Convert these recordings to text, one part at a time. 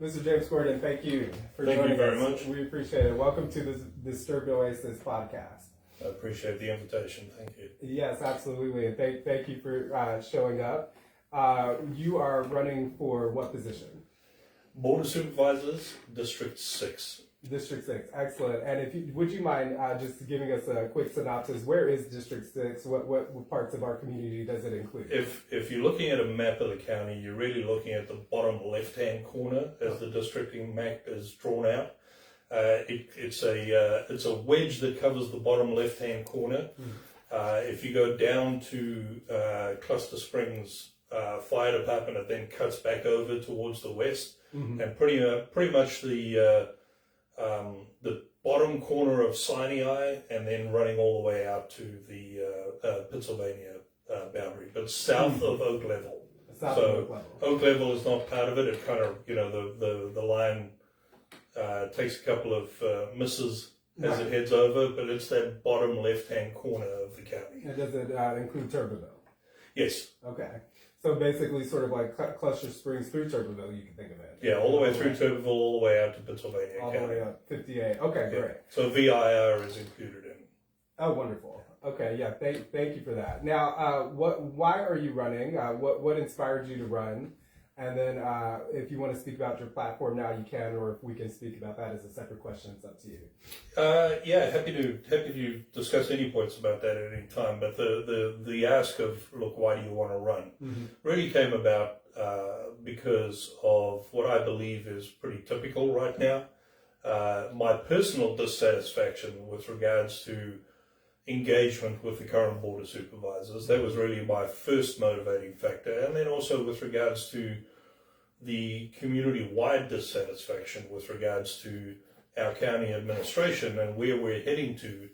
Mr. James Gordon, thank you for joining us. Thank you very much. We appreciate it. Welcome to the Disturbed Oasis podcast. I appreciate the invitation. Thank you. Yes, absolutely. And thank you for showing up. You are running for what position? Board of Supervisors, District 6. District 6, excellent. And would you mind just giving us a quick synopsis? Where is District 6? What parts of our community does it include? If you're looking at a map of the county, you're really looking at the bottom left-hand corner as the districting map is drawn out. It's a wedge that covers the bottom left-hand corner. If you go down to Cluster Springs Fire Department, it then cuts back over towards the west, and pretty much the bottom corner of Sinai, and then running all the way out to the Pennsylvania boundary, but south of Oak Level. Oak Level is not part of it. It kind of, the line takes a couple of misses as it heads over, but it's that bottom left-hand corner of the county. And does it include Turbeville? Yes. Okay. So basically sort of like Cluster Springs through Turbeville, you can think of it. Yeah, all the way through Turbeville, all the way out to Pennsylvania all County. All the way up 58. Okay, yeah. Great. So VIR is included in. Oh, wonderful. Okay, yeah, thank you for that. Now, why are you running? What inspired you to run? And then if you want to speak about your platform now, you can, or if we can speak about that as a separate question, it's up to you. Yeah, happy to discuss any points about that at any time. But the ask of, look, why do you want to run, really came about because of what I believe is pretty typical right now. My personal dissatisfaction with regards to engagement with the current Board of Supervisors. That was really my first motivating factor. And then also with regards to the community-wide dissatisfaction with regards to our county administration and where we're heading to.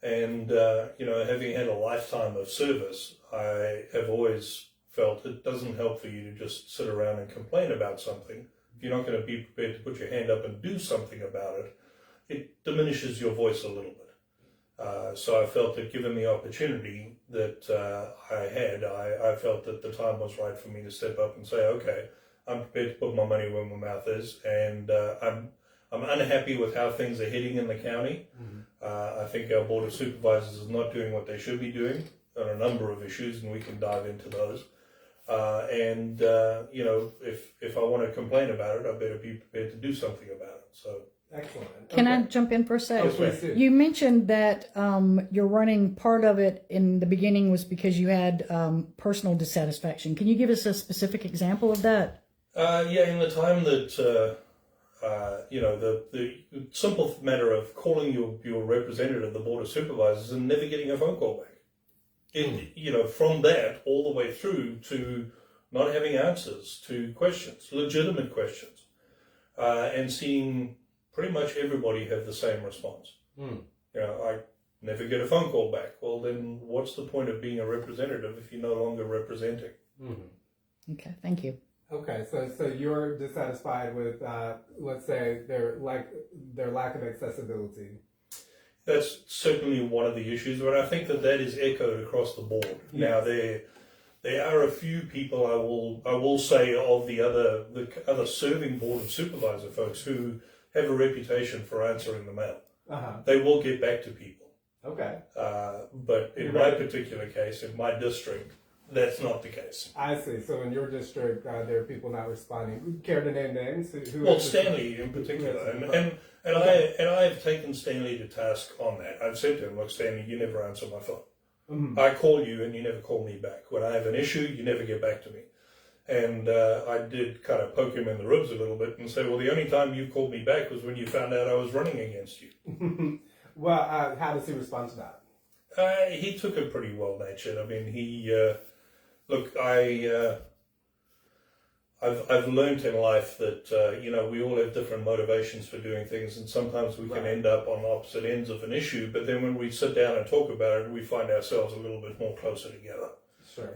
And, having had a lifetime of service, I have always felt it doesn't help for you to just sit around and complain about something. If you're not going to be prepared to put your hand up and do something about it, it diminishes your voice a little bit. So I felt that given the opportunity that I felt that the time was right for me to step up and say, okay, I'm prepared to put my money where my mouth is, and I'm unhappy with how things are heading in the county. I think our Board of Supervisors is not doing what they should be doing on a number of issues, and we can dive into those. If I want to complain about it, I better be prepared to do something about it. So. Excellent. Can I jump in for a second? Oh, please do. You mentioned that you're running, part of it in the beginning was because you had personal dissatisfaction. Can you give us a specific example of that? In the time that, the simple matter of calling your representative, the Board of Supervisors, and never getting a phone call back. From that all the way through to not having answers to questions, legitimate questions, and seeing pretty much everybody have the same response. I never get a phone call back. Well, then what's the point of being a representative if you're no longer representing? Okay, thank you. Okay, so you're dissatisfied with, let's say, their lack of accessibility. That's certainly one of the issues, but I think that is echoed across the board. Yes. Now, there are a few people I will say of the other serving Board of Supervisor folks who have a reputation for answering the mail. They will get back to people. Okay. But in my particular case, in my district, that's not the case. I see. So in your district, there are people not responding. Care to name names? Well, Stanley in particular, and I have taken Stanley to task on that. I've said to him, look, Stanley, you never answer my phone. I call you and you never call me back. When I have an issue, you never get back to me. And I did kind of poke him in the ribs a little bit and say, well, the only time you called me back was when you found out I was running against you. Well, how does he respond to that? He took it pretty well-natured. I mean, I've learned in life that, we all have different motivations for doing things, and sometimes we can end up on opposite ends of an issue, but then when we sit down and talk about it, we find ourselves a little bit more closer together. Sure.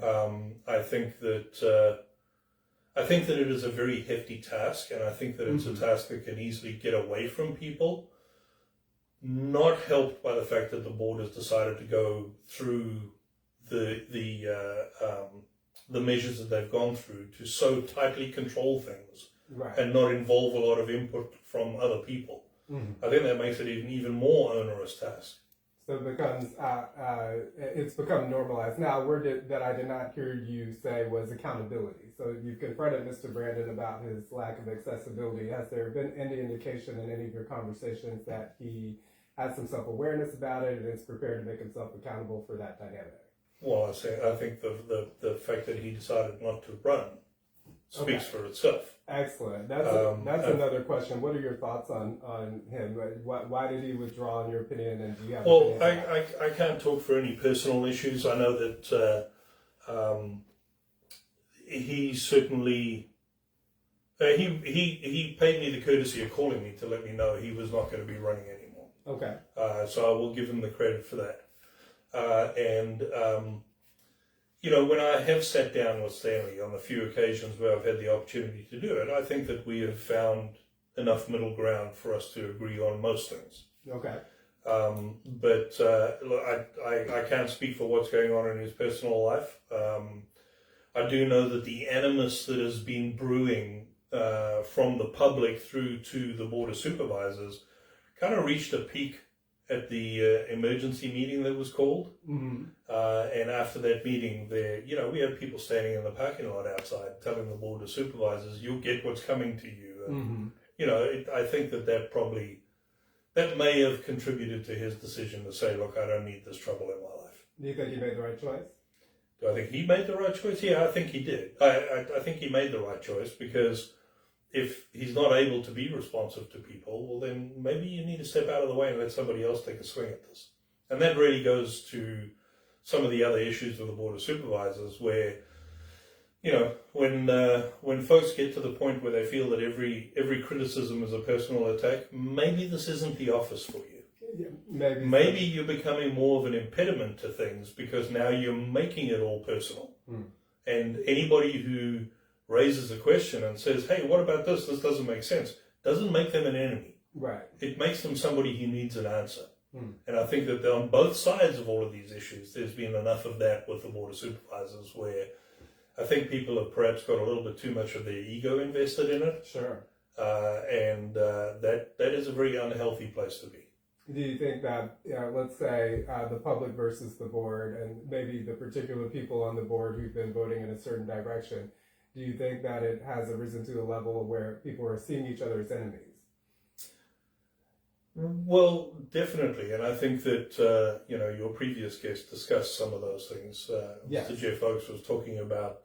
I think that it is a very hefty task, and I think that it's a task that can easily get away from people, not helped by the fact that the board has decided to go through the measures that they've gone through to so tightly control things right. and not involve a lot of input from other people. I think that makes it an even more onerous task. So it becomes, it's become normalized. Now, a word that I did not hear you say was accountability. So you've confronted Mr. Brandon about his lack of accessibility. Has there been any indication in any of your conversations that he has some self-awareness about it and is prepared to make himself accountable for that dynamic? Well, I think the fact that he decided not to run speaks for itself. Excellent. That's another question. What are your thoughts on him? Why did he withdraw, in your opinion? And do you have? Well, I can't talk for any personal issues. I know that he certainly he paid me the courtesy of calling me to let me know he was not going to be running anymore. Okay. So I will give him the credit for that. You know, when I have sat down with Stanley on the few occasions where I've had the opportunity to do it, I think that we have found enough middle ground for us to agree on most things. Okay. But look, I can't speak for what's going on in his personal life. I do know that the animus that has been brewing from the public through to the Board of Supervisors kind of reached a peak at the emergency meeting that was called. Mm-hmm. And after that meeting, we had people standing in the parking lot outside telling the Board of Supervisors, "You'll get what's coming to you." And, I think that may have contributed to his decision to say, "Look, I don't need this trouble in my life." Do you think he made the right choice? Do I think he made the right choice? Yeah, I think he did. I think he made the right choice, because if he's not able to be responsive to people, well, then maybe you need to step out of the way and let somebody else take a swing at this. And that really goes to some of the other issues with the Board of Supervisors, where, when folks get to the point where they feel that every criticism is a personal attack, maybe this isn't the office for you. Yeah, maybe you're becoming more of an impediment to things, because now you're making it all personal. And anybody who raises a question and says, "Hey, what about this? This doesn't make sense," doesn't make them an enemy. Right. It makes them somebody who needs an answer. And I think that on both sides of all of these issues, there's been enough of that with the Board of Supervisors, where I think people have perhaps got a little bit too much of their ego invested in it. Sure. And that is a very unhealthy place to be. Do you think that, let's say, the public versus the board, and maybe the particular people on the board who've been voting in a certain direction, do you think that it has arisen to a level where people are seeing each other as enemies? Well, definitely. And I think that, your previous guest discussed some of those things. Yes. Mr. Jeff Oakes was talking about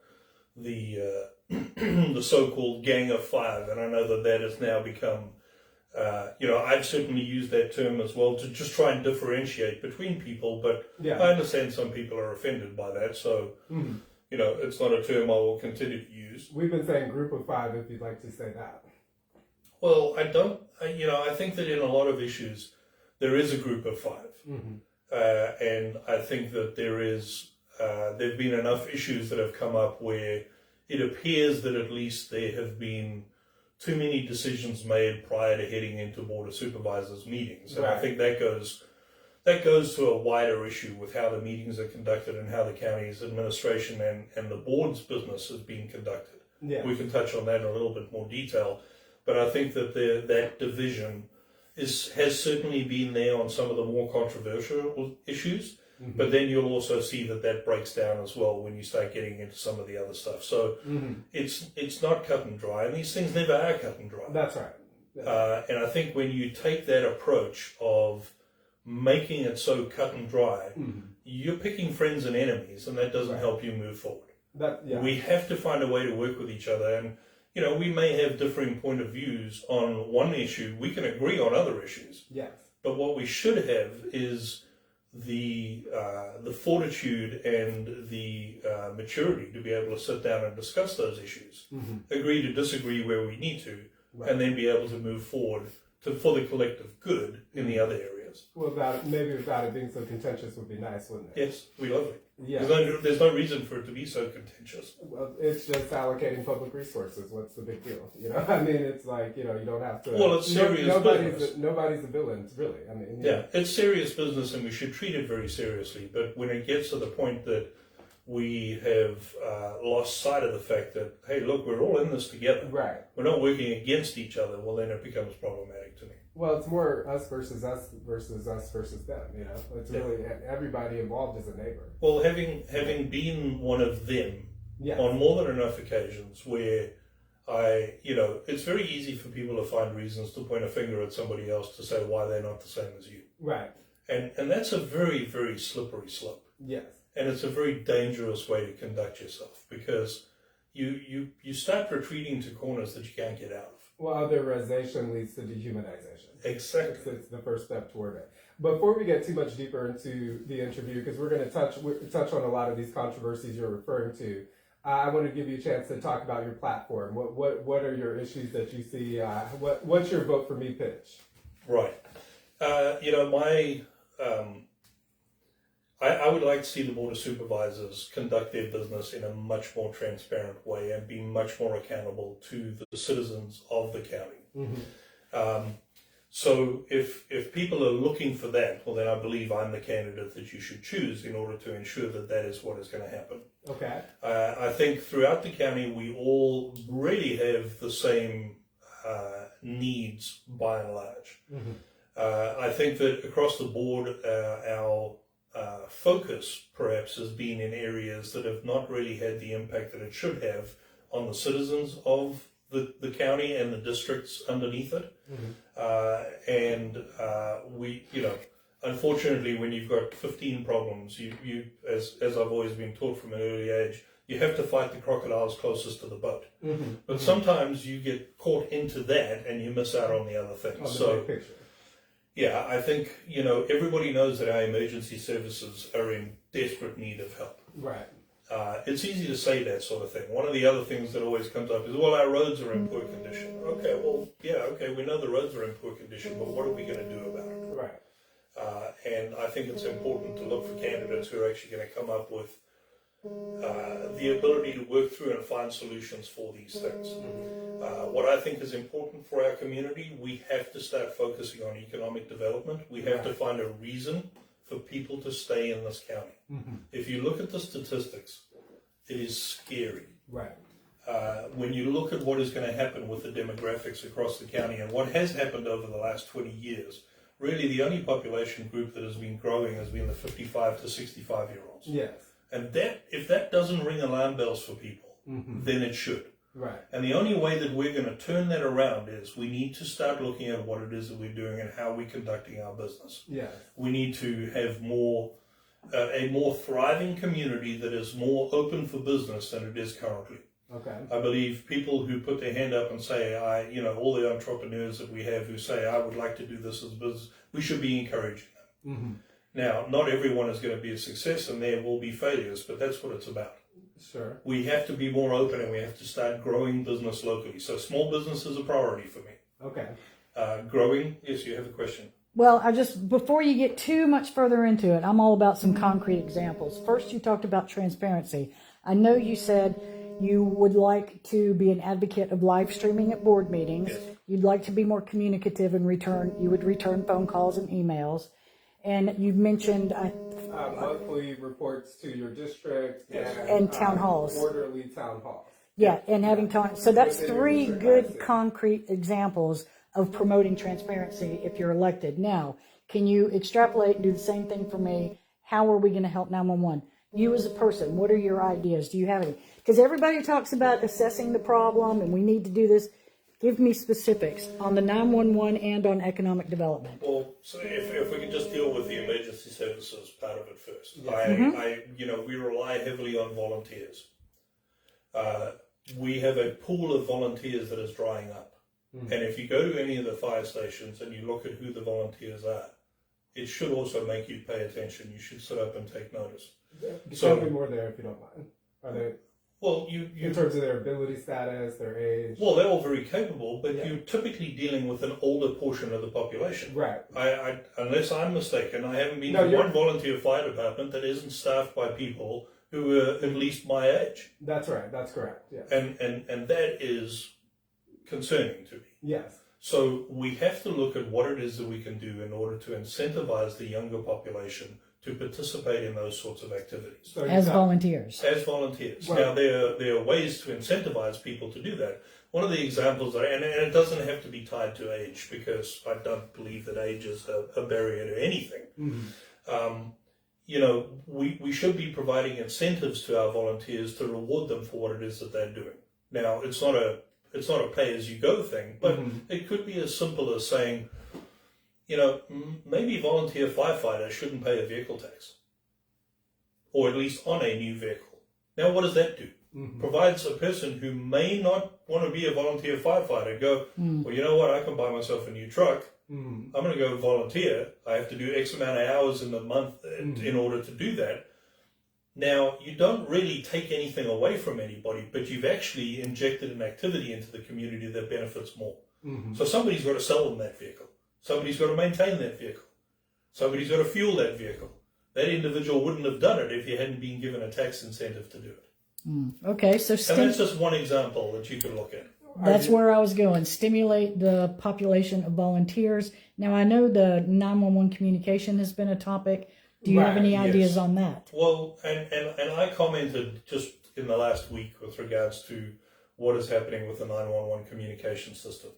the the so-called Gang of Five. And I know that has now become, I've certainly used that term as well to just try and differentiate between people. But I understand some people are offended by that. So, it's not a term I will continue to use. We've been saying group of five, if you'd like to say that. Well, I think that in a lot of issues, there is a group of five. And I think that there've been enough issues that have come up where it appears that at least there have been too many decisions made prior to heading into Board of Supervisors meetings. And I think that goes to a wider issue with how the meetings are conducted and how the county's administration and the board's business is being conducted. Yeah. We can touch on that in a little bit more detail. But I think that that division has certainly been there on some of the more controversial issues. But then you'll also see that breaks down as well when you start getting into some of the other stuff. So it's not cut and dry, and these things never are cut and dry. That's right. And I think when you take that approach of making it so cut and dry, you're picking friends and enemies, and that doesn't help you move forward. We have to find a way to work with each other, and we may have differing point of views on one issue. We can agree on other issues. Yes. But what we should have is the fortitude and the maturity to be able to sit down and discuss those issues, agree to disagree where we need to, and then be able to move forward for the collective good in the other areas. Well, maybe without it being so contentious would be nice, wouldn't it? Yes, we love it. Yeah. There's no reason for it to be so contentious. Well, it's just allocating public resources. What's the big deal? I mean, it's like, you don't have to. Well, it's serious business. Nobody's a villain, really. I mean, yeah, it's serious business, and we should treat it very seriously. But when it gets to the point that we have lost sight of the fact that, hey, look, we're all in this together. Right. We're not working against each other. Well, then it becomes problematic to me. Well, it's more us versus us versus us versus them. You know, it's really everybody involved is a neighbor. Well, having been one of them on more than enough occasions where it's very easy for people to find reasons to point a finger at somebody else to say why they're not the same as you. Right. And that's a very, very slippery slope. Yes. And it's a very dangerous way to conduct yourself because you start retreating to corners that you can't get out of. Well, otherization leads to dehumanization. Exactly. It's the first step toward it. Before we get too much deeper into the interview, because we're going to touch on a lot of these controversies you're referring to, I want to give you a chance to talk about your platform. What are your issues that you see? What's your vote for me pitch? Right. I would like to see the Board of Supervisors conduct their business in a much more transparent way and be much more accountable to the citizens of the county. Mm-hmm. So if people are looking for that, well, then I believe I'm the candidate that you should choose in order to ensure that that is what is going to happen. Okay. I think throughout the county, we all really have the same needs by and large. Mm-hmm. I think that across the board, our focus perhaps has been in areas that have not really had the impact that it should have on the citizens of the county and the districts underneath it. Mm-hmm. Unfortunately, when you've got 15 problems, you as I've always been taught from an early age, you have to fight the crocodiles closest to the boat. Mm-hmm. But sometimes you get caught into that and you miss out on the other things. Big picture. Yeah, I think, everybody knows that our emergency services are in desperate need of help. Right. It's easy to say that sort of thing. One of the other things that always comes up is, well, our roads are in poor condition. Okay, well, we know the roads are in poor condition, but what are we going to do about it? Right. And I think it's important to look for candidates who are actually going to come up with the ability to work through and find solutions for these things. What I think is important for our community, we have to start focusing on economic development. We have to find a reason for people to stay in this county. Mm-hmm. If you look at the statistics, it is scary. Right. When you look at what is going to happen with the demographics across the county and what has happened over the last 20 years, really the only population group that has been growing has been the 55 to 65-year-olds. Yes. And if that doesn't ring alarm bells for people, then it should. Right. And the only way that we're going to turn that around is we need to start looking at what it is that we're doing and how we're conducting our business. Yes. We need to have a more thriving community that is more open for business than it is currently. Okay. I believe people who put their hand up and say, all the entrepreneurs that we have who say, I would like to do this as a business, we should be encouraging them. Mm-hmm. Now, not everyone is going to be a success and there will be failures, but that's what it's about. Sure. We have to be more open and we have to start growing business locally. So small business is a priority for me. Okay. Growing, yes, you have a question. Well, before you get too much further into it, I'm all about some concrete examples. First, you talked about transparency. I know you said you would like to be an advocate of live streaming at board meetings. Yes. You'd like to be more communicative and you would return phone calls and emails. And you've mentioned monthly reports to your district and town halls. Quarterly town halls. Yeah, and having time. So that's three good concrete examples of promoting transparency if you're elected. Now, can you extrapolate and do the same thing for me? How are we going to help 911? You as a person, what are your ideas? Do you have any? Because everybody talks about assessing the problem and we need to do this. Give me specifics on the 911 and on economic development. Well, so if we can just deal with the emergency services part of it first. Yes. We rely heavily on volunteers. We have a pool of volunteers that is drying up. Mm. And if you go to any of the fire stations and you look at who the volunteers are, it should also make you pay attention. You should sit up and take notice. Tell me more there if you don't mind. Are they... Well, in terms of their ability status, their age. Well, they're all very capable, but you're typically dealing with an older portion of the population. Right. I unless I'm mistaken, I haven't been to one volunteer fire department that isn't staffed by people who are at least my age. That's right. That's correct. Yeah. And that is concerning to me. Yes. So we have to look at what it is that we can do in order to incentivize the younger population to participate in those sorts of activities. So As volunteers. As volunteers. Right. Now, there are ways to incentivize people to do that. One of the examples, and it doesn't have to be tied to age, because I don't believe that age is a barrier to anything. Mm-hmm. You know, we should be providing incentives to our volunteers to reward them for what it is that they're doing. Now, it's not a pay-as-you-go thing, but it could be as simple as saying, you know, maybe volunteer firefighters shouldn't pay a vehicle tax, or at least on a new vehicle. Now, what does that do? Provides a person who may not want to be a volunteer firefighter go, well, you know what, I can buy myself a new truck. I'm going to go volunteer. I have to do X amount of hours in the month in order to do that. Now, you don't really take anything away from anybody, but you've actually injected an activity into the community that benefits more. So somebody's got to sell them that vehicle. Somebody's got to maintain that vehicle. Somebody's got to fuel that vehicle. That individual wouldn't have done it if you hadn't been given a tax incentive to do it. Okay, so And that's just one example that you could look at. that's where I was going. Stimulate the population of volunteers. Now, I know the 911 communication has been a topic. Do you have Right, any yes. ideas on that? Well, and I commented just in the last week with regards to what is happening with the 911 communication system.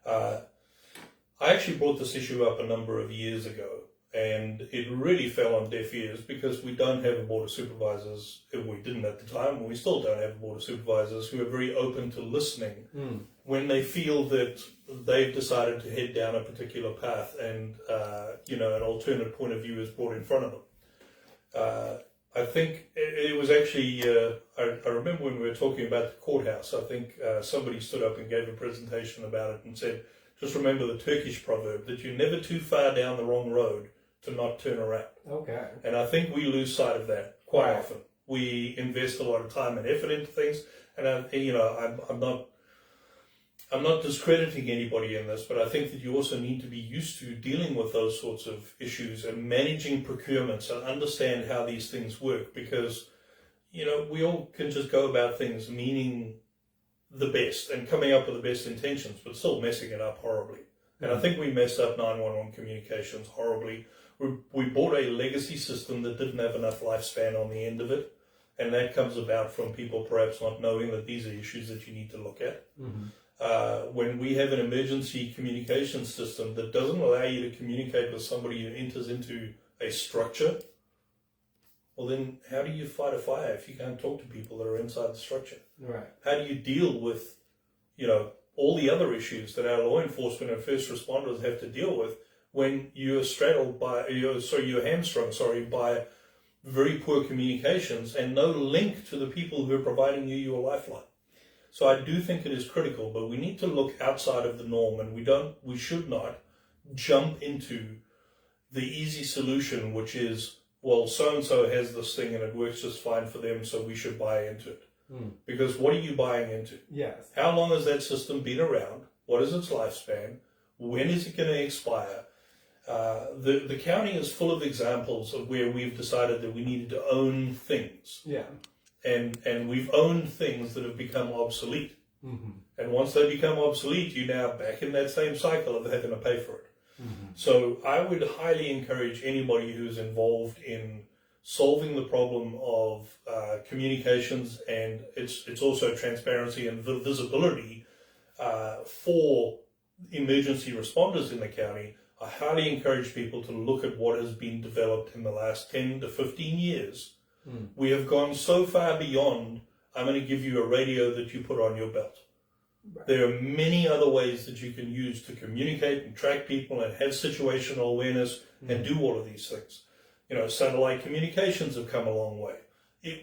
I actually brought this issue up a number of years ago, and it really fell on deaf ears because we don't have a Board of Supervisors. We didn't at the time, and we still don't have a Board of Supervisors who are very open to listening when they feel that they've decided to head down a particular path and, you know, an alternate point of view is brought in front of them. I think it was actually, I remember when we were talking about the courthouse, I think somebody stood up and gave a presentation about it and said, just remember the Turkish proverb that you're never too far down the wrong road to not turn around. Okay. And I think we lose sight of that quite often. We invest a lot of time and effort into things, and I'm not discrediting anybody in this, but I think that you also need to be used to dealing with those sorts of issues and managing procurements and understand how these things work, because, you know, we all can just go about things meaning the best and coming up with the best intentions, but still messing it up horribly. And I think we messed up 911 communications horribly. We bought a legacy system that didn't have enough lifespan on the end of it, and that comes about from people perhaps not knowing that these are issues that you need to look at. When we have an emergency communication system that doesn't allow you to communicate with somebody who enters into a structure, well then how do you fight a fire if you can't talk to people that are inside the structure? Right. How do you deal with, you know, all the other issues that our law enforcement and first responders have to deal with when you're straddled by, you're hamstrung, by very poor communications and no link to the people who are providing you your lifeline. So I do think it is critical, but we need to look outside of the norm, and we should not jump into the easy solution, which is, well, so-and-so has this thing and it works just fine for them, so we should buy into it. Because what are you buying into? Yes. How long has that system been around? What is its lifespan? When is it going to expire? The county is full of examples of where we've decided that we needed to own things. Yeah. And we've owned things that have become obsolete. And once they become obsolete, you're now back in that same cycle of having to pay for it. So I would highly encourage anybody who's involved in solving the problem of communications, and it's also transparency and visibility for emergency responders in the county. I highly encourage people to look at what has been developed in the last 10 to 15 years. We have gone so far beyond, I'm going to give you a radio that you put on your belt. Right. There are many other ways that you can use to communicate and track people and have situational awareness and do all of these things. You know, satellite communications have come a long way.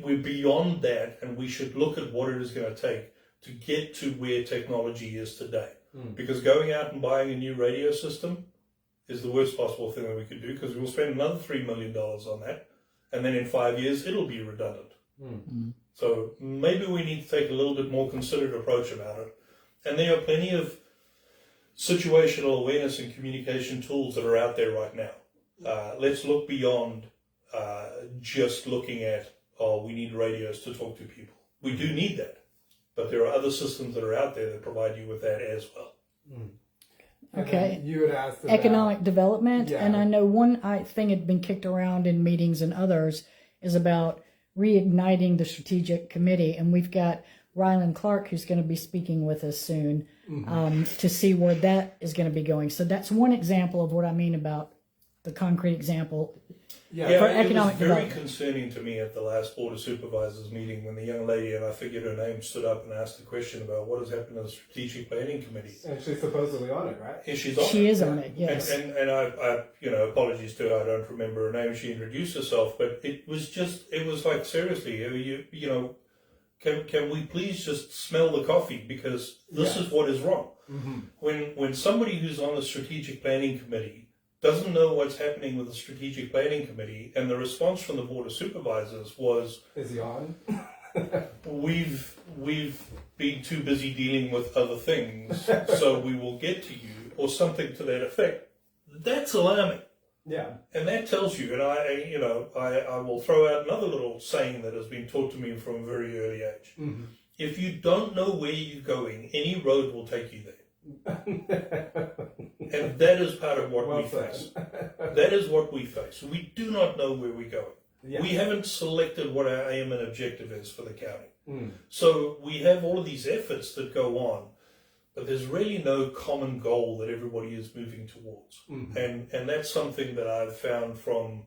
We're beyond that, and we should look at what it is going to take to get to where technology is today. Because going out and buying a new radio system is the worst possible thing that we could do, because we'll spend another $3 million on that, and then in 5 years it'll be redundant. So maybe we need to take a little bit more considered approach about it. And there are plenty of situational awareness and communication tools that are out there right now. Let's look beyond just looking at, we need radios to talk to people. We do need that, but there are other systems that are out there that provide you with that as well. Okay. You had asked about Economic development. Yeah. And I know one thing had been kicked around in meetings and others is about reigniting the strategic committee. And we've got Ryland Clark, who's going to be speaking with us soon, to see where that is going to be going. So that's one example of what I mean about the concrete example. Yeah, for it economic was very development. concerning to me at the last Board of Supervisors meeting when the young lady, and I forget her name, stood up and asked a question about what has happened to the Strategic Planning Committee. And she's supposedly on it, right? And she's on She it. is on it, yes. And I, apologies to her, I don't remember her name. She introduced herself, but it was like, seriously, can we please just smell the coffee, because this is what is wrong. When somebody who's on the Strategic Planning Committee doesn't know what's happening with the Strategic Planning Committee, and the response from the Board of Supervisors was, Is he on? we've been too busy dealing with other things, so we will get to you, or something to that effect. That's alarming. Yeah. And that tells you, and I will throw out another little saying that has been taught to me from a very early age. If you don't know where you're going, any road will take you there. And that is part of what we face. That is what we face. We do not know where we're going. Yeah. We haven't selected what our aim and objective is for the county. So we have all of these efforts that go on, but there's really no common goal that everybody is moving towards. And that's something that I've found from,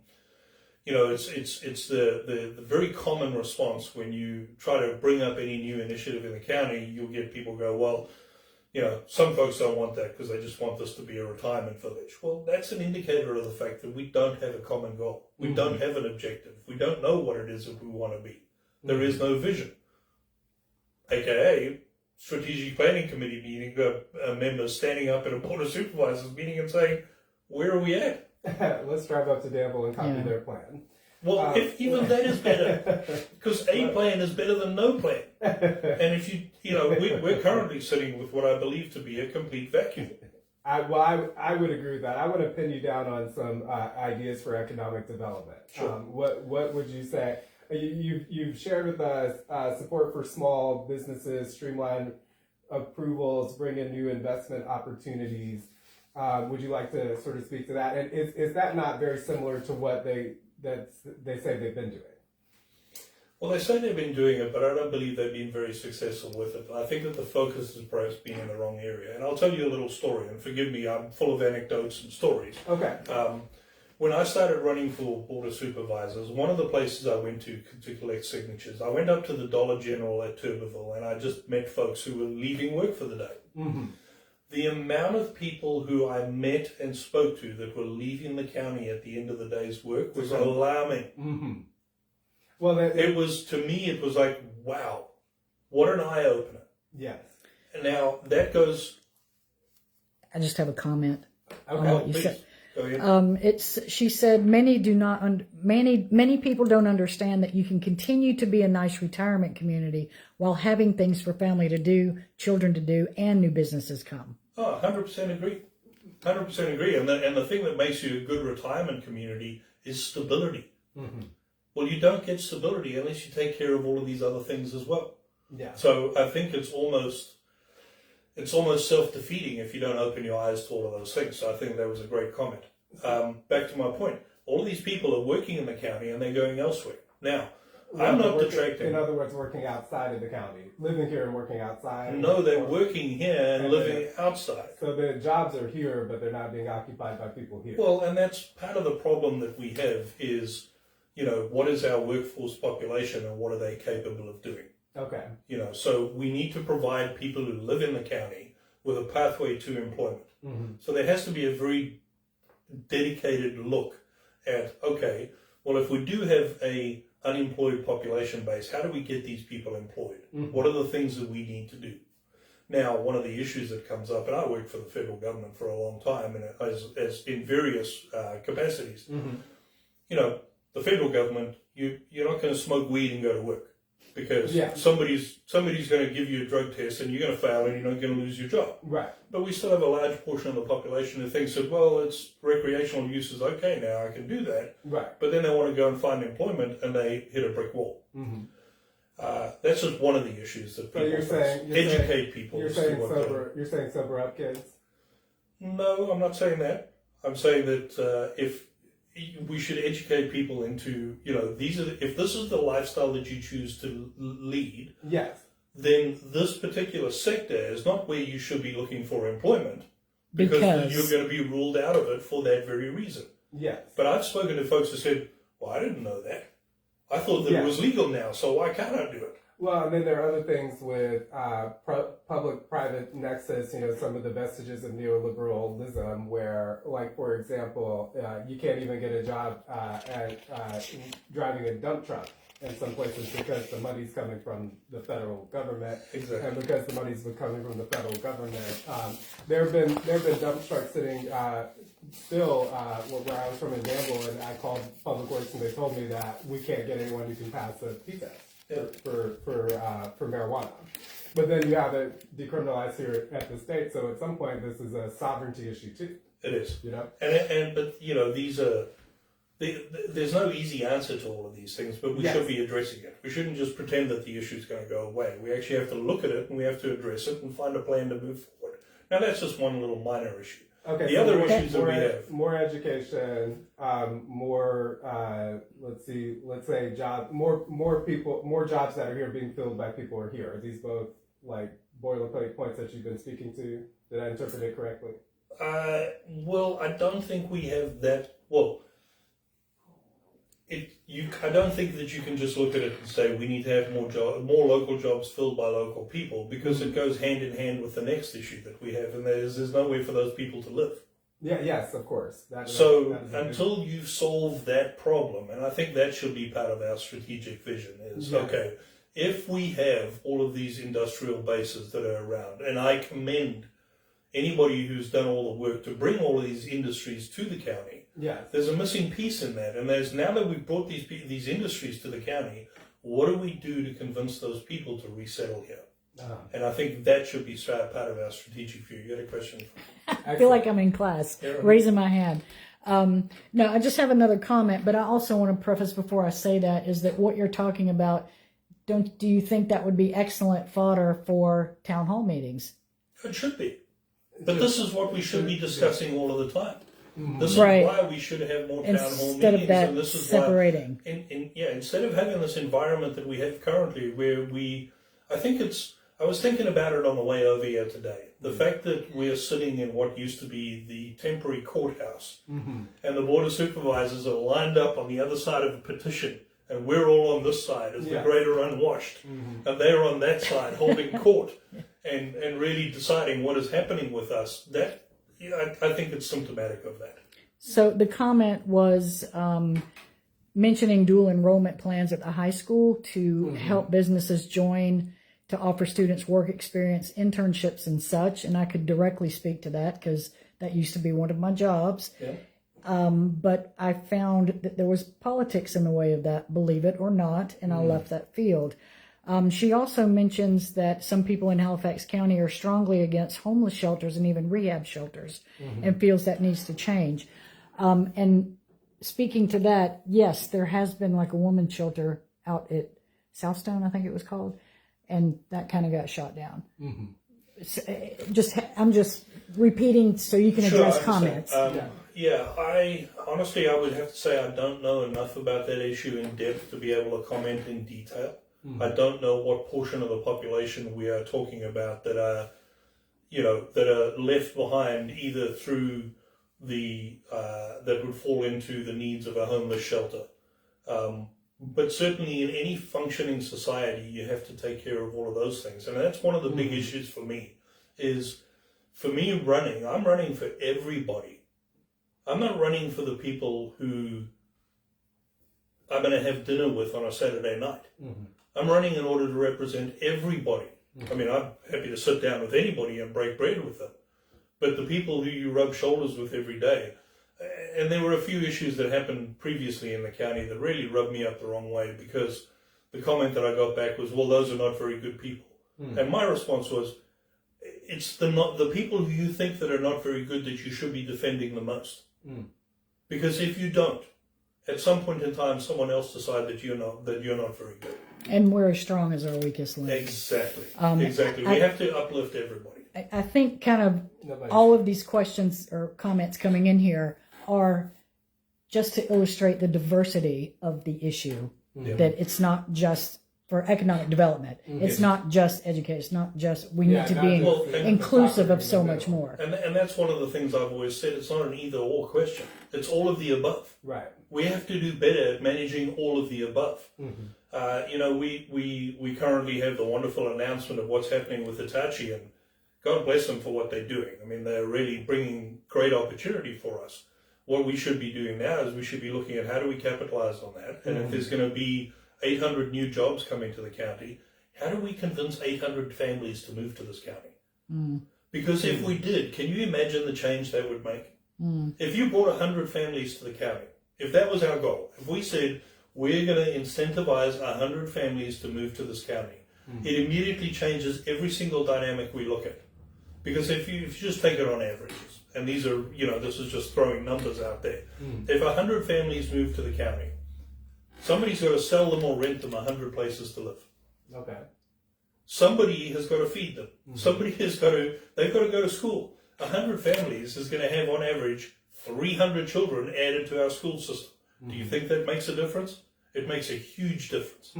it's the very common response when you try to bring up any new initiative in the county. You'll get people go, well, some folks don't want that because they just want this to be a retirement village. Well, that's an indicator of the fact that we don't have a common goal. We don't have an objective. We don't know what it is that we want to be. There is no vision. AKA, Strategic Planning Committee meeting, members standing up at a Board of Supervisors meeting and saying, where are we at? Let's drive up to Danville and copy their plan. Well, if even that is better, because a plan is better than no plan. And if we're currently sitting with what I believe to be a complete vacuum. I would agree with that. I want to pin you down on some ideas for economic development. Sure. What would you say? You've shared with us support for small businesses, streamline approvals, bring in new investment opportunities. Would you like to sort of speak to that? And is that not very similar to what they say they've been doing? Well, they say they've been doing it, but I don't believe they've been very successful with it. I think that the focus has perhaps been in the wrong area. And I'll tell you a little story, and forgive me, I'm full of anecdotes and stories. Okay. When I started running for Board of Supervisors, one of the places I went to collect signatures, I went up to the Dollar General at Turbeville, and I just met folks who were leaving work for the day. The amount of people who I met and spoke to that were leaving the county at the end of the day's work was alarming. Well, it was like, wow, what an eye-opener. Yes. And now that goes... I just have a comment on Okay. what you Please, said. go ahead. She said many people don't understand that you can continue to be a nice retirement community while having things for family to do, children to do, and new businesses come. Oh, 100% agree. 100% agree. And the thing that makes you a good retirement community is stability. Well, you don't get stability unless you take care of all of these other things as well. Yeah. So I think it's almost self-defeating if you don't open your eyes to all of those things. So I think that was a great comment. Back to my point. All of these people are working in the county and they're going elsewhere. Now, I'm not detracting. In other words, working outside of the county, living here and working outside. No, they're working here and living outside. So the jobs are here, but they're not being occupied by people here. Well, and that's part of the problem that we have is, what is our workforce population and what are they capable of doing? Okay. So we need to provide people who live in the county with a pathway to employment. So there has to be a very dedicated look at, okay, well, if we do have a unemployed population base, how do we get these people employed? What are the things that we need to do? Now, one of the issues that comes up, and I worked for the federal government for a long time, and as in various capacities, the federal government, you're not going to smoke weed and go to work because somebody's going to give you a drug test and you're going to fail and you're not going to lose your job. Right. But we still have a large portion of the population who thinks that, well, it's recreational use is okay now, I can do that. Right. But then they want to go and find employment and they hit a brick wall. That's just one of the issues that people face. Educate people. You're saying sober up kids? No, I'm not saying that. I'm saying that if we should educate people into, if this is the lifestyle that you choose to lead, yes, then this particular sector is not where you should be looking for employment because you're going to be ruled out of it for that very reason. yes. But I've spoken to folks who said, well, I didn't know that. I thought that it was legal now, so why can't I do it? Well, and then there are other things with public-private nexus, some of the vestiges of neoliberalism where, like, for example, you can't even get a job at driving a dump truck in some places because the money's coming from the federal government. Exactly. And because the money's been coming from the federal government. There have been dump trucks sitting still where I was from in Danville, and I called Public Works and they told me that we can't get anyone who can pass a P-test. For marijuana, but then you have it decriminalized here at the state. So at some point, this is a sovereignty issue too. It is, but these are. There's no easy answer to all of these things, but we should be addressing it. We shouldn't just pretend that the issue is going to go away. We actually have to look at it and we have to address it and find a plan to move forward. Now that's just one little minor issue. Okay. The other issues that we have, more education, more let's say more people, more jobs that are here being filled by people who are here. Are these both like boilerplate points that you've been speaking to? Did I interpret it correctly? Well, I don't think we have that. Well, I don't think that you can just look at it and say we need to have more local jobs filled by local people, because it goes hand in hand with the next issue that we have, and there's no way for those people to live. Yeah. Yes. Of course. Until you solve that problem, and I think that should be part of our strategic vision, is okay. If we have all of these industrial bases that are around, and I commend anybody who's done all the work to bring all of these industries to the county. Yes. There's a missing piece in that, and now that we've brought these industries to the county, what do we do to convince those people to resettle here? And I think that should be part of our strategic view. You had a question? I feel like I'm in class, raising my hand. No, I just have another comment, but I also want to preface before I say that is that what you're talking about, do you think that would be excellent fodder for town hall meetings? It should be. But this is what we should be discussing all of the time. This is Right. why we should have more town hall meetings. Instead of that and this is separating. Instead of having this environment that we have currently where I was thinking about it on the way over here today. The fact that we are sitting in what used to be the temporary courthouse, and the Board of Supervisors are lined up on the other side of a petition, and we're all on this side as the greater unwashed, and they're on that side holding court and really deciding what is happening with us. That I think it's symptomatic of that. So the comment was mentioning dual enrollment plans at the high school to help businesses join, to offer students work experience, internships and such. And I could directly speak to that because that used to be one of my jobs. Yeah. But I found that there was politics in the way of that, believe it or not, and I left that field. She also mentions that some people in Halifax County are strongly against homeless shelters and even rehab shelters and feels that needs to change. And speaking to that, yes, there has been like a woman's shelter out at Southstone, I think it was called, and that kind of got shot down. I'm just repeating so you can address comments. I honestly would have to say I don't know enough about that issue in depth to be able to comment in detail. I don't know what portion of the population we are talking about that are left behind either through that would fall into the needs of a homeless shelter. But certainly in any functioning society, you have to take care of all of those things. And that's one of the big issues for me, is for me I'm running for everybody. I'm not running for the people who I'm going to have dinner with on a Saturday night. I'm running in order to represent everybody. I mean, I'm happy to sit down with anybody and break bread with them. But the people who you rub shoulders with every day, and there were a few issues that happened previously in the county that really rubbed me up the wrong way, because the comment that I got back was, well, those are not very good people. And my response was, it's the people who you think that are not very good that you should be defending the most. Because if you don't, at some point in time, someone else decide that you're not very good. And we're as strong as our weakest link. Exactly. Exactly. We have to uplift everybody. I think kind of all of these questions or comments coming in here are just to illustrate the diversity of the issue, that it's not just for economic development. It's not just education. It's not just, we need to be inclusive of so much more. And that's one of the things I've always said. It's not an either or question. It's all of the above. Right. We have to do better at managing all of the above. You know, we currently have the wonderful announcement of what's happening with Hitachi, and God bless them for what they're doing. I mean, they're really bringing great opportunity for us. What we should be doing now is we should be looking at how do we capitalize on that. And if there's going to be 800 new jobs coming to the county, how do we convince 800 families to move to this county? Because if we did, can you imagine the change that would make? If you brought 100 families to the county, if that was our goal, if we said we're going to incentivize 100 families to move to this county, it immediately changes every single dynamic we look at. Because if you just take it on averages, and these are, you know, this is just throwing numbers out there. If 100 families move to the county, somebody's got to sell them or rent them 100 places to live. Okay. Somebody has got to feed them. Somebody has got to, they've got to go to school. 100 families is going to have on average 300 children added to our school system. Do you think that makes a difference? It makes a huge difference.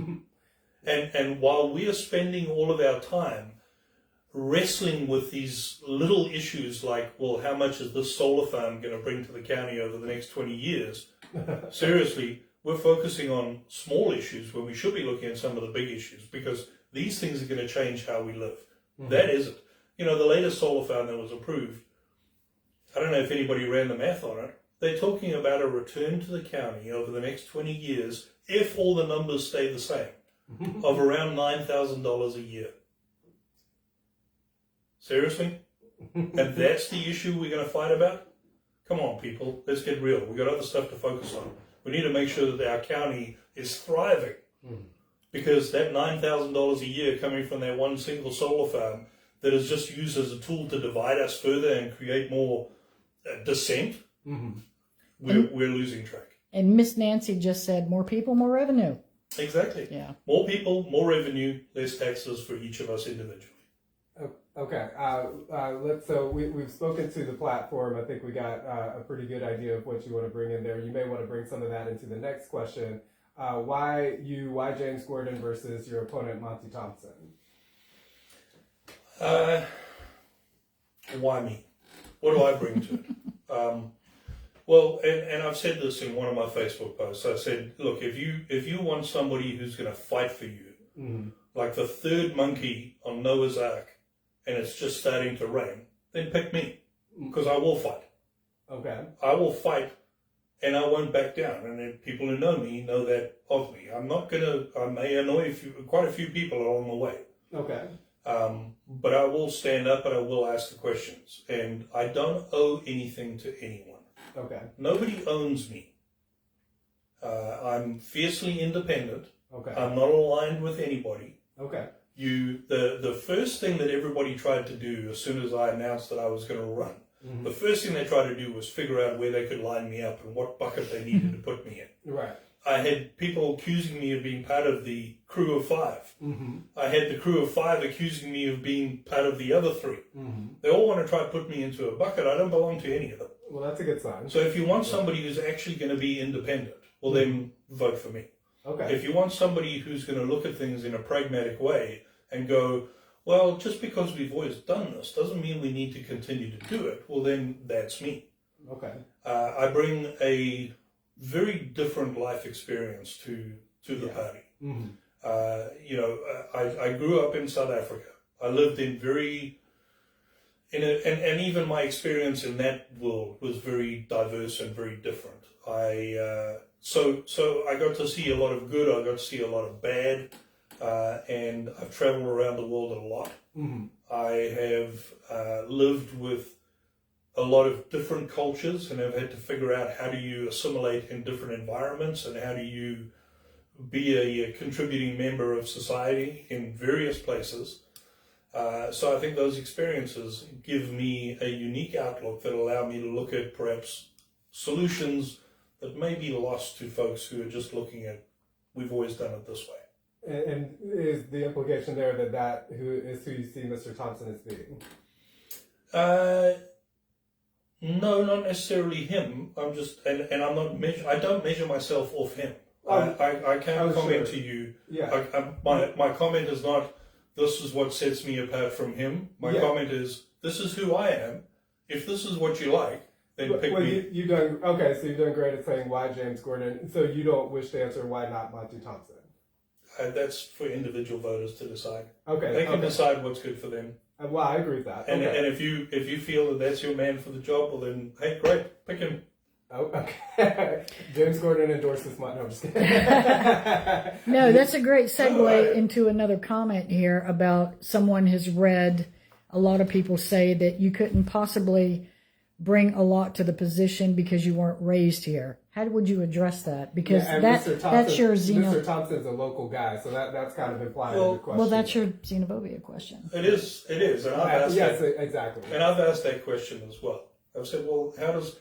And while we are spending all of our time wrestling with these little issues like, well, how much is this solar farm going to bring to the county over the next 20 years? Seriously, we're focusing on small issues when we should be looking at some of the big issues, because these things are going to change how we live. That isn't. You know, the latest solar farm that was approved, I don't know if anybody ran the math on it. They're talking about a return to the county over the next 20 years, if all the numbers stay the same, of around $9,000 a year. Seriously? And that's the issue we're going to fight about? Come on, people. Let's get real. We've got other stuff to focus on. We need to make sure that our county is thriving. Because that $9,000 a year coming from that one single solar farm that is just used as a tool to divide us further and create more dissent, we're losing track. And Miss Nancy just said, more people, more revenue. Exactly. Yeah. More people, more revenue, less taxes for each of us individually. Okay. So we've spoken to the platform. I think we got a pretty good idea of what you want to bring in there. You may want to bring some of that into the next question. Why James Gordon versus your opponent, Monte Thompson? Why me? What do I bring to it? Well, and I've said this in one of my Facebook posts. I said, look, if you want somebody who's going to fight for you, like the third monkey on Noah's Ark, and it's just starting to rain, then pick me, because I will fight. Okay. I will fight, and I won't back down. And then people who know me know that of me. I may annoy quite a few people along the way. Okay. But I will stand up and I will ask the questions. And I don't owe anything to anyone. Okay. Nobody owns me. I'm fiercely independent. Okay. I'm not aligned with anybody. Okay. The first thing that everybody tried to do as soon as I announced that I was going to run, the first thing they tried to do was figure out where they could line me up and what bucket they needed to put me in. Right. I had people accusing me of being part of the crew of 5. I had the crew of 5 accusing me of being part of the other 3. They all want to try to put me into a bucket. I don't belong to any of them. Well, that's a good sign. So if you want somebody who's actually going to be independent, well, then vote for me. Okay. If you want somebody who's going to look at things in a pragmatic way and go, well, just because we've always done this doesn't mean we need to continue to do it, well, then that's me. Okay. I bring a very different life experience to the party. You know, I grew up in South Africa. I lived and even my experience in that world was very diverse and very different. So I got to see a lot of good, I got to see a lot of bad, and I've traveled around the world a lot. I have lived with a lot of different cultures, and I've had to figure out how do you assimilate in different environments, and how do you be a contributing member of society in various places. So I think those experiences give me a unique outlook that allow me to look at perhaps solutions that may be lost to folks who are just looking at, we've always done it this way. And is the implication there that who you see Mr. Thompson as being? No, not necessarily him. I'm just, and I'm not I don't measure myself off him. I can't comment to you. Yeah. My comment is not, this is what sets me apart from him. My comment is, this is who I am. If this is what you like, then pick me. You've done, okay, so you've done great at saying why James Gordon. So you don't wish to answer why not Monte Thompson? That's for individual voters to decide. Okay. They can decide what's good for them. Well, I agree with that. And if you feel that that's your man for the job, well then, hey, great, pick him. Oh, okay. James Gordon endorses my. No, I'm just kidding. No, that's a great segue into another comment here about someone has read. A lot of people say that you couldn't possibly bring a lot to the position because you weren't raised here. How would you address that? Because that's your Mr. Thompson's a local guy, so that's kind of implied in the question. Well, that's your xenophobia question. It is, and I've asked exactly. And I've asked that question as well. I've said, well, how does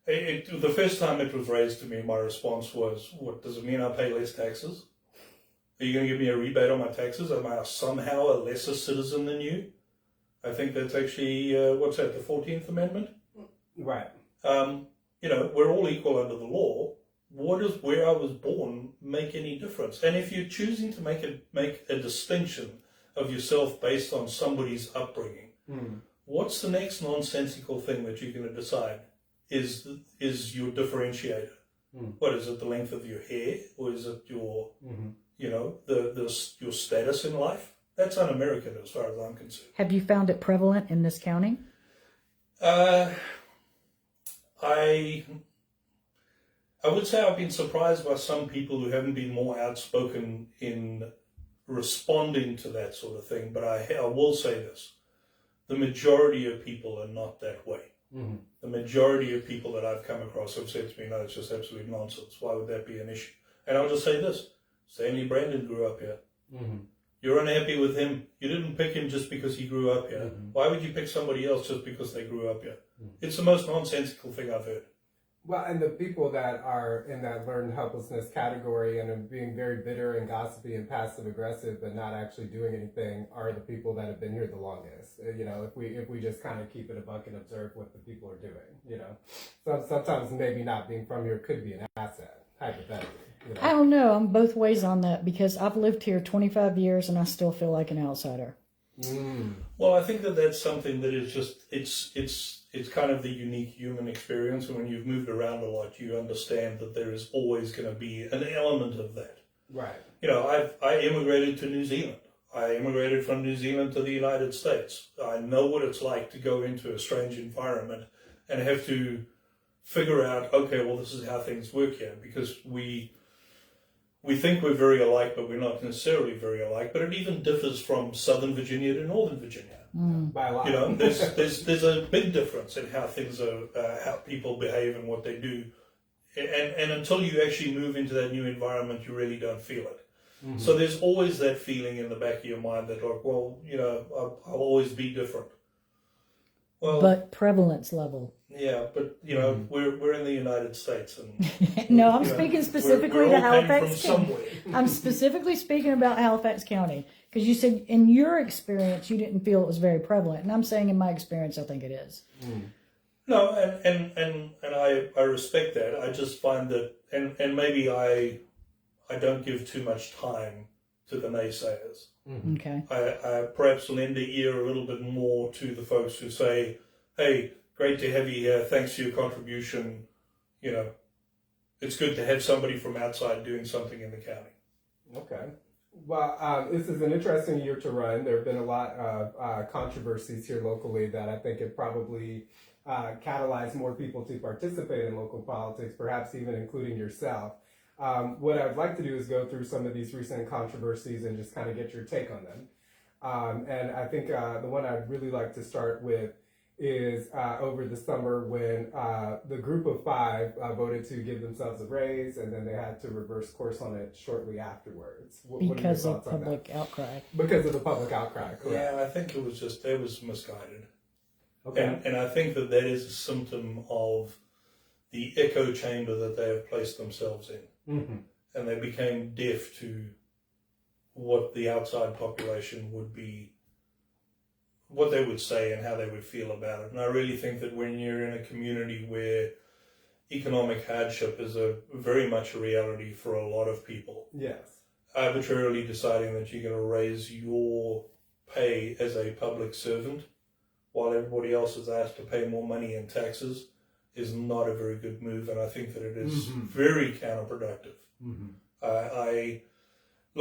the first time it was raised to me, my response was, what does it mean I pay less taxes? Are you going to give me a rebate on my taxes? Am I somehow a lesser citizen than you? I think that's actually, what's that, the 14th Amendment? Right. We're all equal under the law. What does where I was born make any difference? And if you're choosing to make a distinction of yourself based on somebody's upbringing, what's the next nonsensical thing that you're going to decide is your differentiator? What is it? The length of your hair, or is it your your status in life? That's un-American as far as I'm concerned. Have you found it prevalent in this county? I would say I've been surprised by some people who haven't been more outspoken in responding to that sort of thing. But I will say this. The majority of people are not that way. The majority of people that I've come across have said to me, no, it's just absolute nonsense. Why would that be an issue? And I'll just say this. Stanley Brandon grew up here. You're unhappy with him. You didn't pick him just because he grew up here. Why would you pick somebody else just because they grew up here? It's the most nonsensical thing I've heard. Well, and the people that are in that learned helplessness category and are being very bitter and gossipy and passive aggressive but not actually doing anything are the people that have been here the longest. If we just kind of keep it a buck and observe what the people are doing, sometimes maybe not being from here could be an asset, hypothetically. I don't know. I'm both ways on that because I've lived here 25 years and I still feel like an outsider. Well, I think that's something that is just, it's kind of the unique human experience. And when you've moved around a lot, you understand that there is always going to be an element of that. Right. I immigrated to New Zealand. I immigrated from New Zealand to the United States. I know what it's like to go into a strange environment and have to figure out, okay, well, this is how things work here, because we think we're very alike, but we're not necessarily very alike. But it even differs from Southern Virginia to Northern Virginia. By a lot. There's a big difference in how things are, how people behave and what they do. And until you actually move into that new environment, you really don't feel it. So there's always that feeling in the back of your mind that, like, well, I'll always be different. Well, but prevalence level. Yeah, but we're in the United States, and no, I'm speaking specifically to Halifax County. Somewhere. I'm specifically speaking about Halifax County because you said in your experience you didn't feel it was very prevalent, and I'm saying in my experience I think it is. No, and I respect that. I just find that, and maybe I don't give too much time to the naysayers. Okay. I perhaps lend the ear a little bit more to the folks who say, hey, great to have you here. Thanks for your contribution. It's good to have somebody from outside doing something in the county. Okay. Well, this is an interesting year to run. There have been a lot of controversies here locally that I think have probably catalyzed more people to participate in local politics, perhaps even including yourself. What I'd like to do is go through some of these recent controversies and just kind of get your take on them. And I think the one I'd really like to start with is over the summer when the group of five voted to give themselves a raise, and then they had to reverse course on it shortly afterwards. Because of public outcry. Because of the public outcry, correct. Yeah, I think it was misguided. Okay. And I think that is a symptom of the echo chamber that they have placed themselves in. And they became deaf to what the outside population would be what they would say and how they would feel about it. And I really think that when you're in a community where economic hardship is very much a reality for a lot of people, Yes. arbitrarily deciding that you're going to raise your pay as a public servant while everybody else is asked to pay more money in taxes is not a very good move, and I think that it is very counterproductive.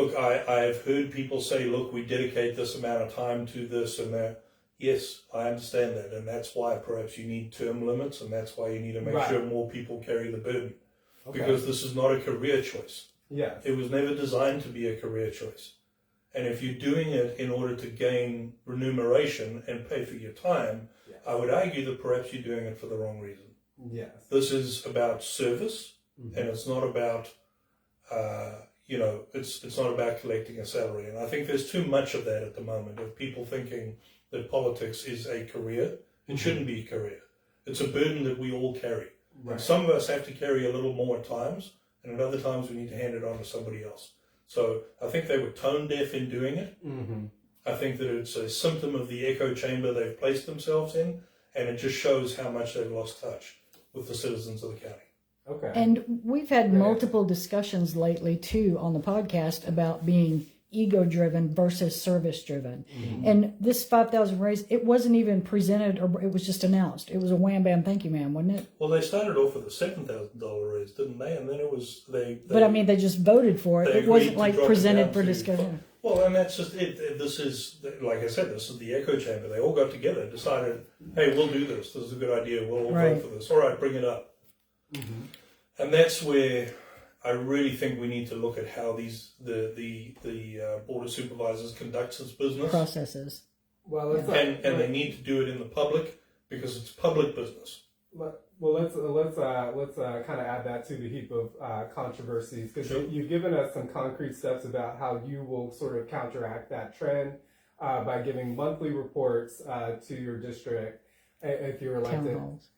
I've heard people say, look, we dedicate this amount of time to this and that. Yes, I understand that, and that's why perhaps you need term limits, and that's why you need to make sure more people carry the burden. Because this is not a career choice. Yes. It was never designed to be a career choice. And if you're doing it in order to gain remuneration and pay for your time, I would argue that perhaps you're doing it for the wrong reason. Yes. This is about service, and it's not about, it's not about collecting a salary. And I think there's too much of that at the moment, of people thinking that politics is a career. It shouldn't be a career. It's a burden that we all carry. Right. And some of us have to carry a little more at times, and at other times we need to hand it on to somebody else. So I think they were tone deaf in doing it. I think that it's a symptom of the echo chamber they've placed themselves in, and it just shows how much they've lost touch with the citizens of the county. Okay. And we've had multiple discussions lately, too, on the podcast about being ego-driven versus service-driven. And this 5,000 raise, it wasn't even presented, or it was just announced. It was a wham, bam, thank you, ma'am, wasn't it? Well, they started off with a $7,000 raise, didn't they? And then it was But I mean, they just voted for it. they It wasn't agreed to like drop it presented down for to- discussion. Well, and that's just it. This is, like I said, this is the echo chamber. They all got together, decided, hey, we'll do this. This is a good idea. We'll all vote for this. All right, bring it up. And that's where I really think we need to look at how the Board of Supervisors conducts its business. Processes. Well, let's And they need to do it in the public because it's public business. let's kind of add that to the heap of controversies, because you've given us some concrete steps about how you will sort of counteract that trend by giving monthly reports to your district if you're elected. Town halls.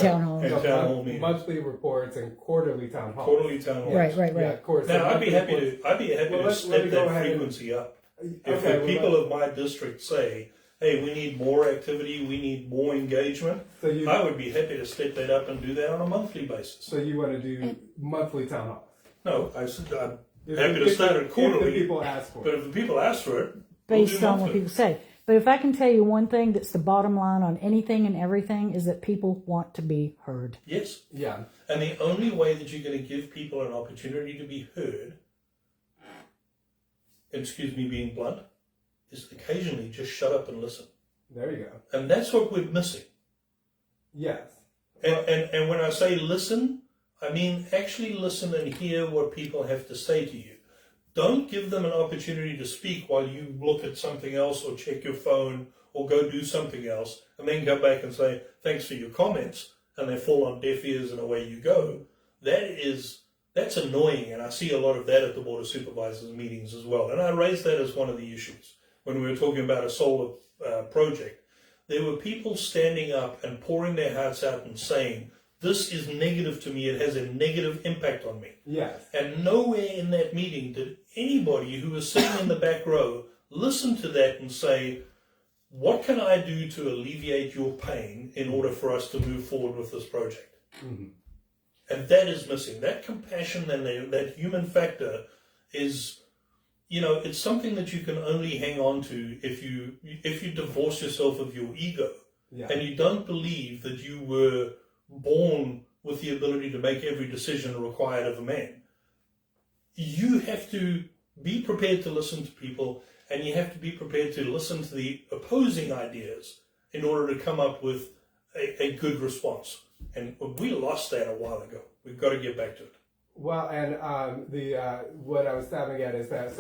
Town halls. And town hall meetings. Monthly reports and quarterly town halls. Quarterly town halls. Right. Yeah, of course. Now, So I'd be happy monthly to Well, step go that ahead and- frequency up. If Okay, the people of my district say, hey, we need more activity, we need more engagement, So you, I would be happy to step that up and do that on a monthly basis. so you want to do monthly town halls? No, I said I'm If happy to if start the- it quarterly, If the people ask for but it. if the people ask for it, Based we'll on do what monthly. people say. But if I can tell you one thing that's the bottom line on anything and everything is that people want to be heard. Yes, Yeah. and the only way that you're going to give people an opportunity to be heard, excuse me being blunt, is occasionally just shut up and listen. There you go. And that's what we're missing. Yes. And when I say listen, I mean actually listen and hear what people have to say to you. Don't give them an opportunity to speak while you look at something else or check your phone or go do something else and then come back and say, thanks for your comments, and they fall on deaf ears and away you go. That's annoying, and I see a lot of that at the Board of Supervisors meetings as well. And I raised that as one of the issues when we were talking about a solar project. There were people standing up and pouring their hearts out and saying, this is negative to me, it has a negative impact on me. Yes. And nowhere in that meeting did anybody who was sitting in the back row listen to that and say, what can I do to alleviate your pain in order for us to move forward with this project? Mm-hmm. And that is missing. That compassion and that human factor is, it's something that you can only hang on to if you divorce yourself of your ego. Yeah. And you don't believe that you were born with the ability to make every decision required of a man. You have to be prepared to listen to people, and you have to be prepared to listen to the opposing ideas in order to come up with a good response. And we lost that a while ago. We've got to get back to it. Well, and what I was stabbing at is that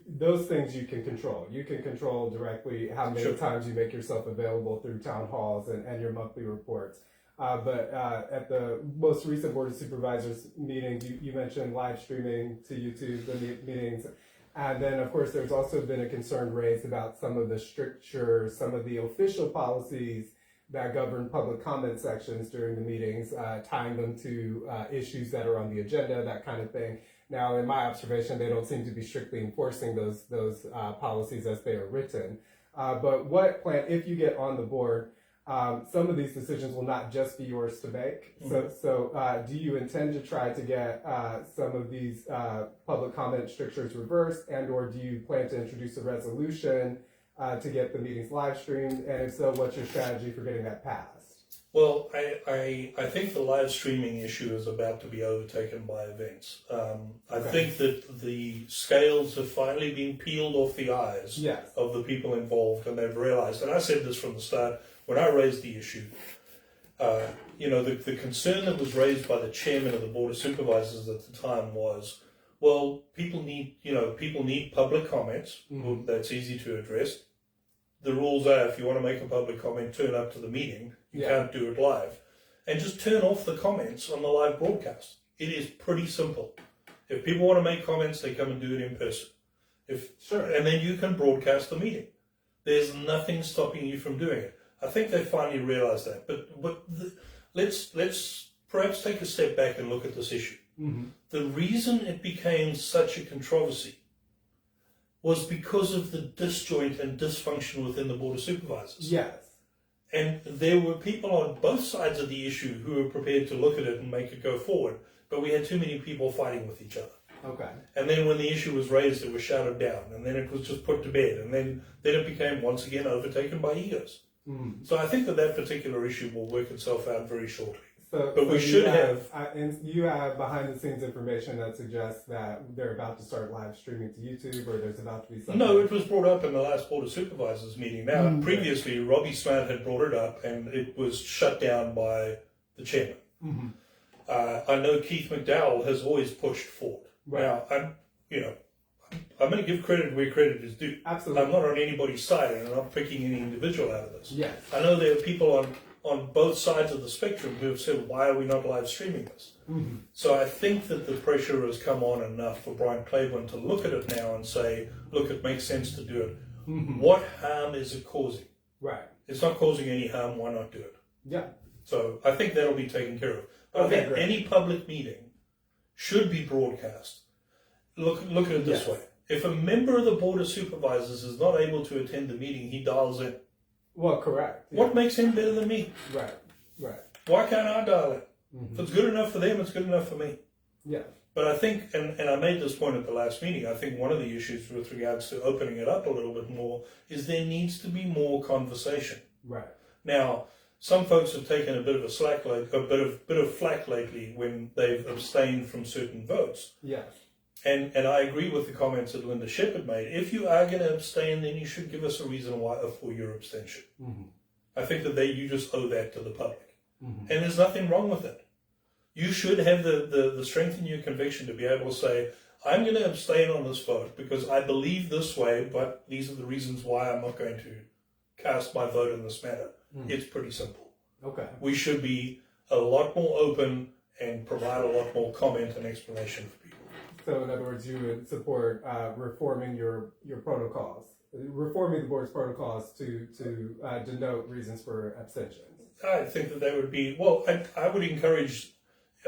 those things you can control. You can control directly how many times you make yourself available through town halls and your monthly reports. But at the most recent Board of Supervisors meeting, you mentioned live streaming to YouTube the meetings. And then, of course, there's also been a concern raised about some of the strictures, some of the official policies that govern public comment sections during the meetings, tying them to issues that are on the agenda, that kind of thing. Now, in my observation, they don't seem to be strictly enforcing those policies as they are written. But what plan, if you get on the board, some of these decisions will not just be yours to make. So do you intend to try to get some of these public comment strictures reversed, and or do you plan to introduce a resolution to get the meetings live streamed? And if so, what's your strategy for getting that passed? Well, I think the live streaming issue is about to be overtaken by events. I think that the scales have finally been peeled off the eyes of the people involved, and they've realized, and I said this from the start, when I raised the issue, the concern that was raised by the chairman of the Board of Supervisors at the time was, well, people need public comments. That's easy to address. The rules are, if you want to make a public comment, turn up to the meeting. You can't do it live. And just turn off the comments on the live broadcast. It is pretty simple. If people want to make comments, they come and do it in person. And then you can broadcast the meeting. There's nothing stopping you from doing it. I think they finally realized that. But let's perhaps take a step back and look at this issue. The reason it became such a controversy was because of the disjoint and dysfunction within the Board of Supervisors. Yes. And there were people on both sides of the issue who were prepared to look at it and make it go forward, but we had too many people fighting with each other. Okay. And then when the issue was raised, it was shouted down, and then it was just put to bed, and then it became once again overtaken by egos. So I think that particular issue will work itself out very shortly. But we should have. And you have behind the scenes information that suggests that they're about to start live streaming to YouTube, or there's about to be something. No, it was brought up in the last Board of Supervisors meeting. Now, previously, Robbie Smart had brought it up, and it was shut down by the chairman. I know Keith McDowell has always pushed forward. Right. Now, I'm going to give credit where credit is due. Absolutely. I'm not on anybody's side, and I'm not picking any individual out of this. Yes. I know there are people on both sides of the spectrum who have said, why are we not live streaming this? So I think that the pressure has come on enough for Brian Claiborne to look at it now and say, look, it makes sense to do it. What harm is it causing? Right. It's not causing any harm, why not do it? Yeah. So I think that'll be taken care of. But I think any public meeting should be broadcast. Look at it this way. If a member of the Board of Supervisors is not able to attend the meeting, he dials in. Well, correct. Yeah. What makes him better than me? Right. Why can't I dial in? If it's good enough for them, it's good enough for me. Yeah. But I think, and I made this point at the last meeting, I think one of the issues with regards to opening it up a little bit more is there needs to be more conversation. Right. Now, some folks have taken a bit of a bit of flack lately when they've abstained from certain votes. Yes. And I agree with the comments that Linda Shepherd made. If you are going to abstain, then you should give us a reason why for your abstention. I think that you just owe that to the public. And there's nothing wrong with it. You should have the strength in your conviction to be able to say, I'm going to abstain on this vote because I believe this way, but these are the reasons why I'm not going to cast my vote in this matter. It's pretty simple. Okay. We should be a lot more open and provide a lot more comment and explanation for people. So in other words, you would support reforming your protocols, reforming the board's protocols to denote reasons for abstentions. I think that would be, well, I would encourage,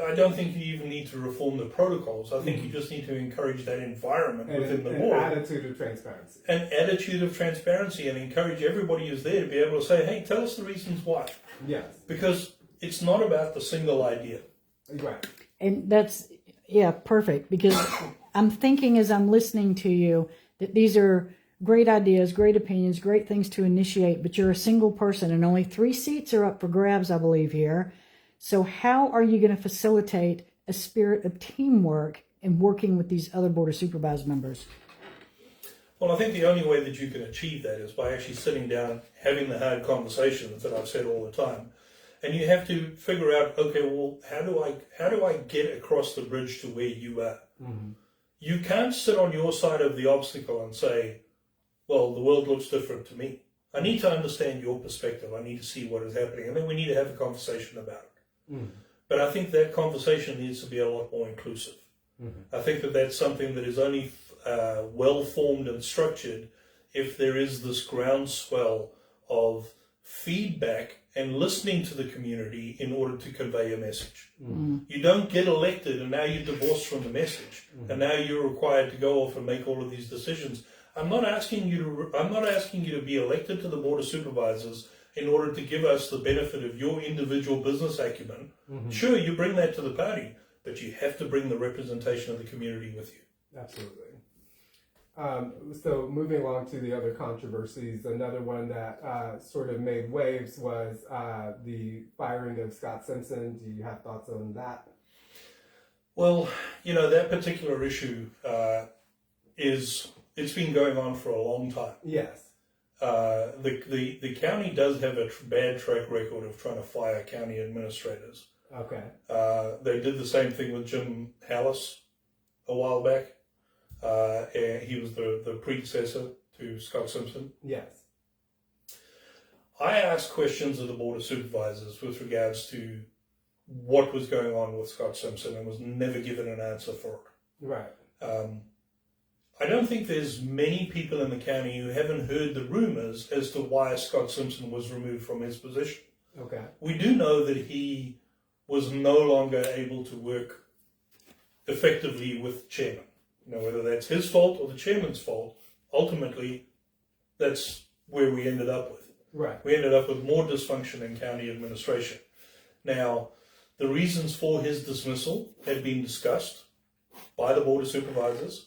I don't think you even need to reform the protocols. I think you just need to encourage that environment within the board. An attitude of transparency. An attitude of transparency, and encourage everybody who's there to be able to say, hey, tell us the reasons why. Yes. Because it's not about the single idea. Right. And that's, perfect. Because I'm thinking as I'm listening to you that these are great ideas, great opinions, great things to initiate, but you're a single person and only 3 seats are up for grabs, I believe, here. So how are you going to facilitate a spirit of teamwork in working with these other Board of Supervisors members? Well, I think the only way that you can achieve that is by actually sitting down, having the hard conversations that I've said all the time. And you have to figure out, okay, well, how do I get across the bridge to where you are? You can't sit on your side of the obstacle and say, well, the world looks different to me. I need to understand your perspective. I need to see what is happening. And then we need to have a conversation about it. But I think that conversation needs to be a lot more inclusive. I think that that's something that is only well-formed and structured if there is this groundswell of feedback and listening to the community in order to convey a message. You don't get elected and now you're divorced from the message. And now you're required to go off and make all of these decisions. I'm not asking you to be elected to the Board of Supervisors in order to give us the benefit of your individual business acumen. Sure, you bring that to the party, but you have to bring the representation of the community with you. Absolutely. So moving along to the other controversies, another one that sort of made waves was the firing of Scott Simpson. Do you have thoughts on that? Well, that particular issue it's been going on for a long time. Yes. The county does have a bad track record of trying to fire county administrators. Okay. They did the same thing with Jim Hallis a while back. He was the predecessor to Scott Simpson. Yes. I asked questions of the Board of Supervisors with regards to what was going on with Scott Simpson and was never given an answer for it. Right. I don't think there's many people in the county who haven't heard the rumors as to why Scott Simpson was removed from his position. Okay. We do know that he was no longer able to work effectively with the chairman. Whether that's his fault or the chairman's fault, ultimately, that's where we ended up with. Right. We ended up with more dysfunction in county administration. Now, the reasons for his dismissal had been discussed by the Board of Supervisors.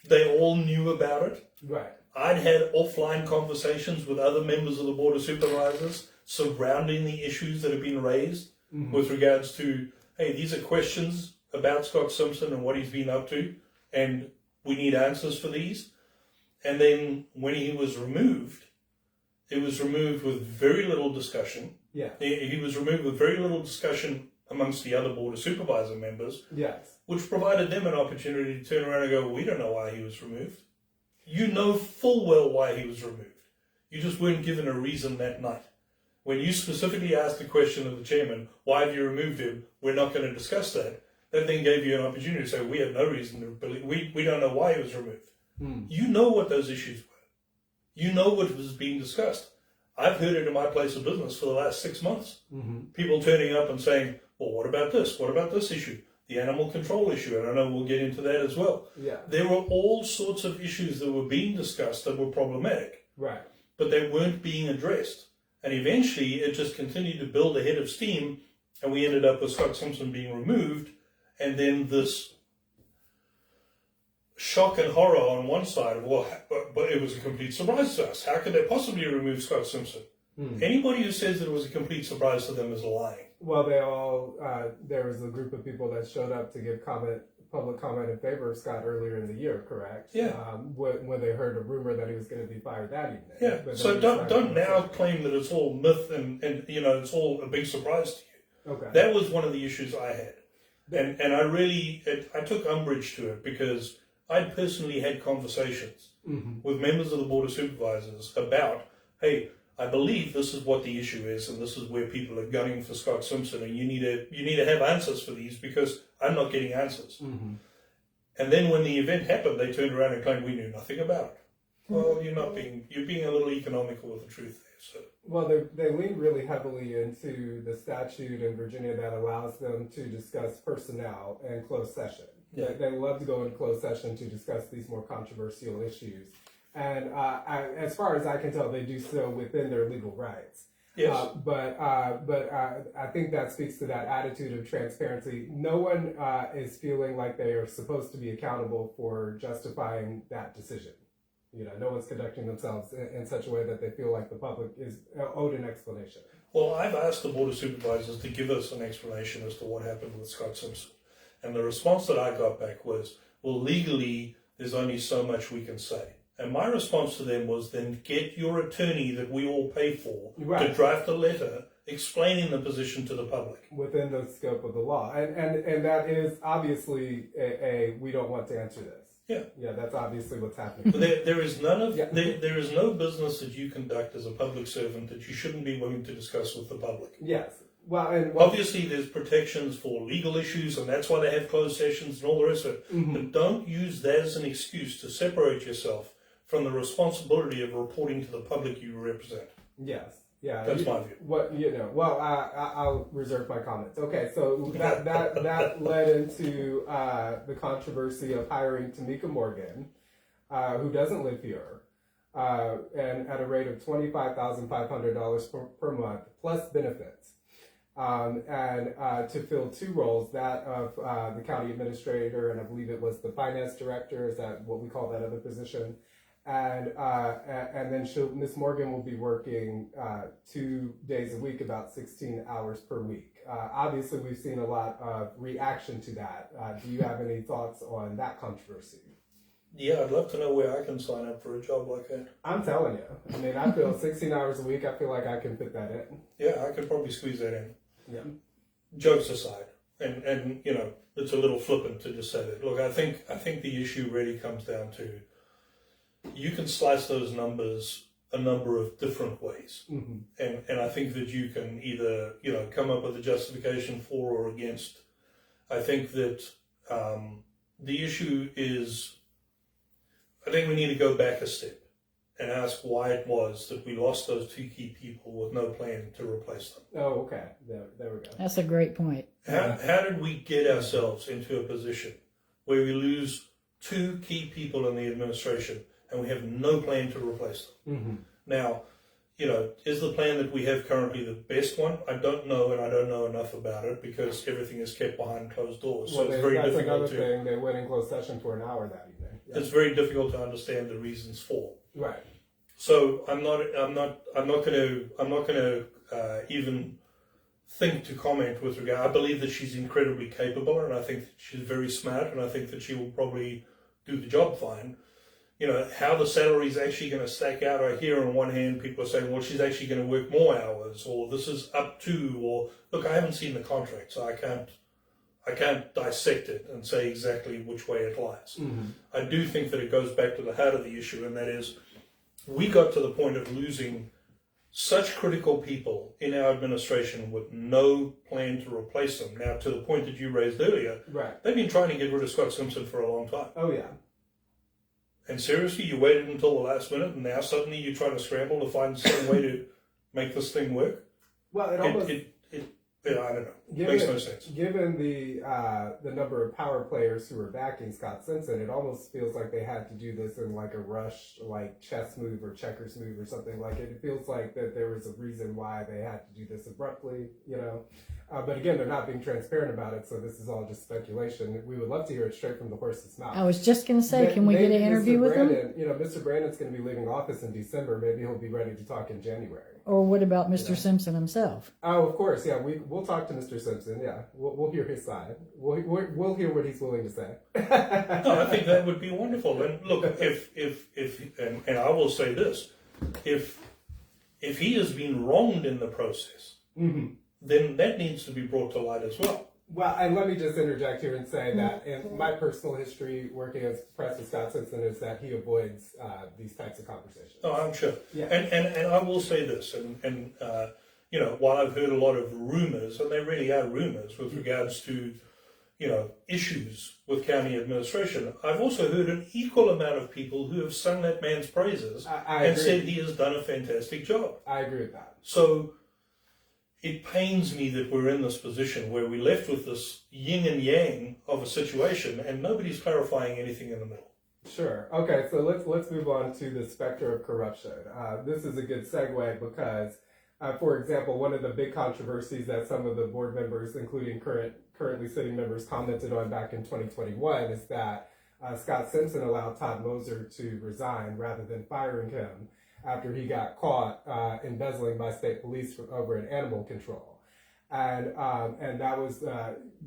They all knew about it. Right. I'd had offline conversations with other members of the Board of Supervisors surrounding the issues that have been raised with regards to, hey, these are questions about Scott Simpson and what he's been up to, and we need answers for these. And then when he was removed, it was removed with very little discussion. Yeah. He was removed with very little discussion amongst the other Board of Supervisor members. Yes. Which provided them an opportunity to turn around and go, we don't know why he was removed. You know full well why he was removed. You just weren't given a reason that night. When you specifically asked the question of the chairman, why have you removed him? We're not going to discuss that. That then gave you an opportunity to say, we have no reason to believe, we don't know why he was removed. You know what those issues were. You know what was being discussed. I've heard it in my place of business for the last 6 months. People turning up and saying, well, what about this? What about this issue? The animal control issue, and I know we'll get into that as well. Yeah. There were all sorts of issues that were being discussed that were problematic. Right. But they weren't being addressed. And eventually it just continued to build a head of steam, and we ended up with Scott Simpson being removed, and then this shock and horror on one side of, well, but it was a complete surprise to us. How could they possibly remove Scott Simpson? Anybody who says that it was a complete surprise to them is lying. Well, they all, there was a group of people that showed up to give public comment in favor of Scott earlier in the year, correct? Yeah. When they heard a rumor that he was going to be fired that evening. Yeah. But So don't now claim that it's all myth and it's all a big surprise to you. Okay. That was one of the issues I had. And I took umbrage to it because I'd personally had conversations with members of the Board of Supervisors about, hey, I believe this is what the issue is, and this is where people are gunning for Scott Simpson, and you need to have answers for these because I'm not getting answers. And then when the event happened, they turned around and claimed we knew nothing about it. Well, you're being a little economical with the truth there. So. Well, they lean really heavily into the statute in Virginia that allows them to discuss personnel in closed session. Yeah. They love to go in closed session to discuss these more controversial issues. And as far as I can tell, they do so within their legal rights. Yes. But I think that speaks to that attitude of transparency. No one is feeling like they are supposed to be accountable for justifying that decision. No one's conducting themselves in such a way that they feel like the public is owed an explanation. Well, I've asked the Board of Supervisors to give us an explanation as to what happened with Scott Simpson. And the response that I got back was, well, legally, there's only so much we can say. And my response to them was, then get your attorney that we all pay for to draft a letter explaining the position to the public. Within the scope of the law. And that is obviously we don't want to answer this. Yeah. Yeah, that's obviously what's happening. But there is no business that you conduct as a public servant that you shouldn't be willing to discuss with the public. Yes. Well, obviously there's protections for legal issues, and that's why they have closed sessions and all the rest of it. But don't use that as an excuse to separate yourself from the responsibility of reporting to the public you represent. Yes. Yeah. That's my view. I'll reserve my comments. Okay, so that led into the controversy of hiring Tamika Morgan. who doesn't live here, and at a rate of $25,500 per month plus benefits. To fill two roles, that of the county administrator, and I believe it was the finance director, is that what we call that other position? And then Miss Morgan will be working 2 days a week, about 16 hours per week. Obviously, we've seen a lot of reaction to that. Do you have any thoughts on that controversy? Yeah, I'd love to know where I can sign up for a job like that. I'm telling you. I mean, I feel 16 hours a week, I feel like I can fit that in. Yeah, I could probably squeeze that in. Yeah. Jokes aside, and you know, it's a little flippant to just say that. Look, I think the issue really comes down to, you can slice those numbers a number of different ways. Mm-hmm. And I think that you can either, you know, come up with a justification for or against. I think that the issue is, I think we need to go back a step and ask why it was that we lost those two key people with no plan to replace them. Oh, okay. There we go. That's a great point. How did we get ourselves into a position where we lose two key people in the administration and we have no plan to replace them? Mm-hmm. Now, you know, is the plan that we have currently the best one? I don't know, and I don't know enough about it because everything is kept behind closed doors. So it's very that's difficult another thing. They went in closed session for an hour that evening. Yeah. It's very difficult to understand the reasons for. Right. So I'm not going to even think to comment with regard. I believe that she's incredibly capable, and I think that she's very smart, and I think that she will probably do the job fine. You know, how the salary is actually going to stack out. I hear on one hand people are saying, well, she's actually going to work more hours, or this is up to, or look, I haven't seen the contract, so I can't dissect it and say exactly which way it lies. Mm-hmm. I do think that it goes back to the heart of the issue, and that is, we got to the point of losing such critical people in our administration with no plan to replace them. Now, to the point that you raised earlier, Right. they've been trying to get rid of Scott Simpson for a long time. Oh, yeah. And seriously, you waited until the last minute, and now suddenly you're trying to scramble to find some way to make this thing work? Well, it almost... Yeah, I don't know. It makes no sense. Given the number of power players who were backing Scott Simpson, it almost feels like they had to do this in like a rush, like chess move or checkers move or something like it. It feels like that there was a reason why they had to do this abruptly, you know. But again, they're not being transparent about it, so this is all just speculation. We would love to hear it straight from the horse's mouth. I was just going to say, can we get an interview with him? You know, Mr. Brandon's going to be leaving office in December. Maybe he'll be ready to talk in January. Or what about Mr. Simpson himself? Oh, of course, yeah. We'll talk to Mr. Simpson. Yeah, we'll hear his side. We'll hear what he's willing to say. No, I think that would be wonderful. And look, and I will say this, if he has been wronged in the process, Mm-hmm. then that needs to be brought to light as well. Well, and let me just interject here and say that in my personal history working as press with Scott Simpson is that he avoids these types of conversations. Oh, I'm sure. Yeah. And I will say this, and you know, while I've heard a lot of rumors, and they really are rumors with regards to, you know, issues with county administration, I've also heard an equal amount of people who have sung that man's praises I and agree. said he has done a fantastic job. I agree with that. So it pains me that we're in this position where we're left with this yin and yang of a situation and nobody's clarifying anything in the middle. Sure. Okay, so let's move on to the specter of corruption. This is a good segue because, for example, one of the big controversies that some of the board members, including currently sitting members, commented on back in 2021 is that Scott Simpson allowed Todd Moser to resign rather than firing him after he got caught embezzling by state police over at animal control. And that was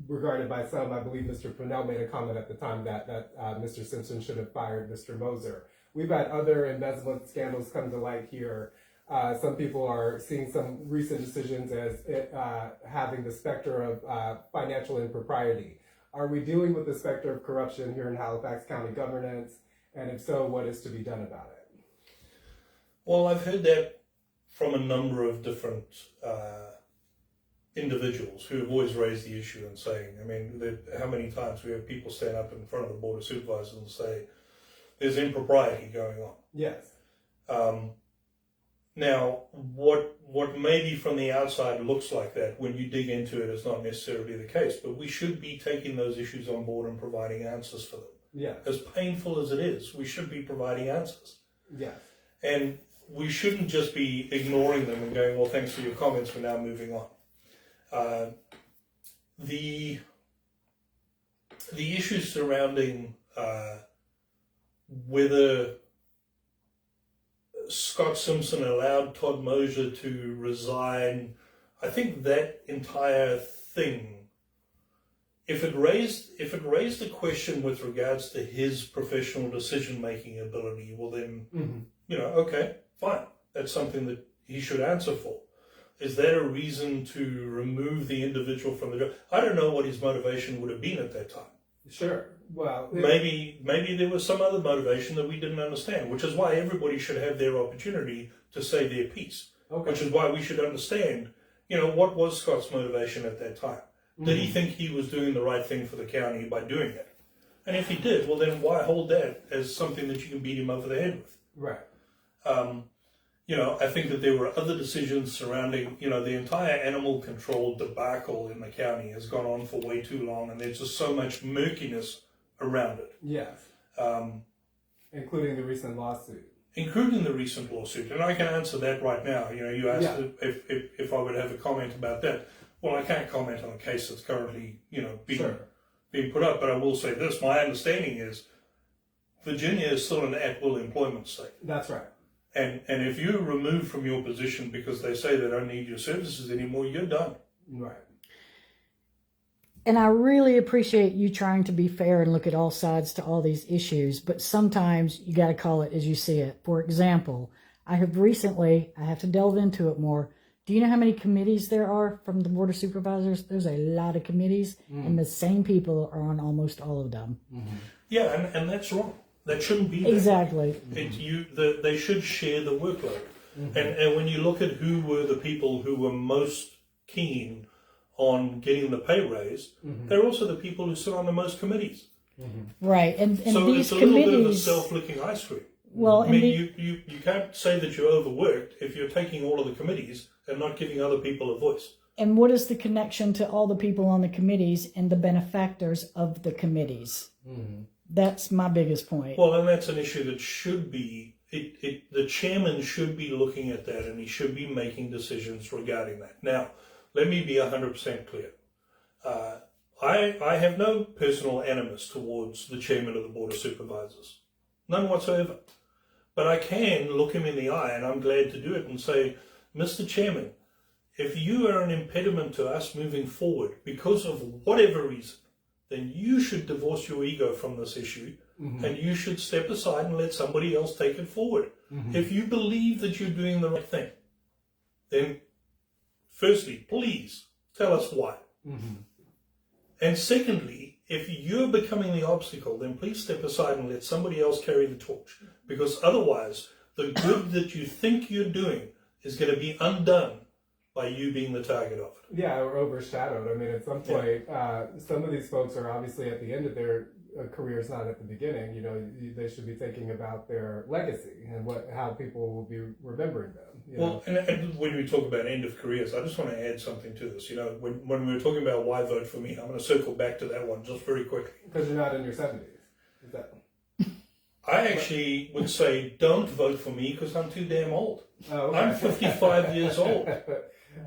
regarded by some, I believe Mr. Purnell made a comment at the time that Mr. Simpson should have fired Mr. Moser. We've had other embezzlement scandals come to light here. Some people are seeing some recent decisions as having the specter of financial impropriety. Are we dealing with the specter of corruption here in Halifax County governance? And if so, what is to be done about it? Well, I've heard that from a number of different individuals who have always raised the issue and saying, I mean, how many times we have people stand up in front of the Board of Supervisors and say, there's impropriety going on. Yes. Now, what maybe from the outside looks like that, when you dig into it, is not necessarily the case, but we should be taking those issues on board and providing answers for them. Yeah. As painful as it is, we should be providing answers. Yeah. And we shouldn't just be ignoring them and going, well, thanks for your comments, we're now moving on. The issues surrounding whether Scott Simpson allowed Todd Mosier to resign, I think that entire thing, if it raised a question with regards to his professional decision-making ability, well then, okay, fine. That's something that he should answer for. Is that a reason to remove the individual from the job? I don't know what his motivation would have been at that time. Sure. Well, maybe there was some other motivation that we didn't understand, which is why everybody should have their opportunity to say their piece. Okay. Which is why we should understand, what was Scott's motivation at that time? Did he think he was doing the right thing for the county by doing it? And if he did, well then why hold that as something that you can beat him over the head with? Right. I think that there were other decisions surrounding, the entire animal control debacle in the county has gone on for way too long, and there's just so much murkiness around it. Yes. Including the recent lawsuit. And I can answer that right now. You asked if I would have a comment about that. Well, I can't comment on a case that's currently, being put up, but I will say this. My understanding is Virginia is still an at-will employment state. That's right. And if you're removed from your position because they say they don't need your services anymore, you're done. Right. And I really appreciate you trying to be fair and look at all sides to all these issues, but sometimes you got to call it as you see it. For example, I have to delve into it more. Do you know how many committees there are from the Board of Supervisors? There's a lot of committees, and the same people are on almost all of them. Yeah, and that's wrong. That shouldn't be that Exactly. way. They should share the workload. And when you look at who were the people who were most keen on getting the pay raise, they're also the people who sit on the most committees. Right, and so these it's a little bit of a committees, self-licking ice cream. well, I mean, you can't say that you're overworked if you're taking all of the committees and not giving other people a voice. and what is the connection to all the people on the committees and the benefactors of the committees? That's my biggest point. Well, and that's an issue that should be, the chairman should be looking at that, and he should be making decisions regarding that. Now, let me be 100% clear. I have no personal animus towards the chairman of the Board of Supervisors. None whatsoever. But I can look him in the eye, and I'm glad to do it, and say, Mr. Chairman, if you are an impediment to us moving forward because of whatever reason, then you should divorce your ego from this issue, and you should step aside and let somebody else take it forward. If you believe that you're doing the right thing, then firstly, please tell us why. And secondly, if you're becoming the obstacle, then please step aside and let somebody else carry the torch. Because otherwise, the good that you think you're doing is going to be undone by you being the target of it. Yeah, or overshadowed. I mean, at some point, some of these folks are obviously at the end of their careers, not at the beginning. You know, they should be thinking about their legacy and how people will be remembering them. Well, and when we talk about end of careers, I just want to add something to this. You know, when we were talking about why vote for me, I'm going to circle back to that one just very quickly. Because you're not in your 70s. Is that? I actually would say don't vote for me because I'm too damn old. Oh, okay. I'm 55 years old.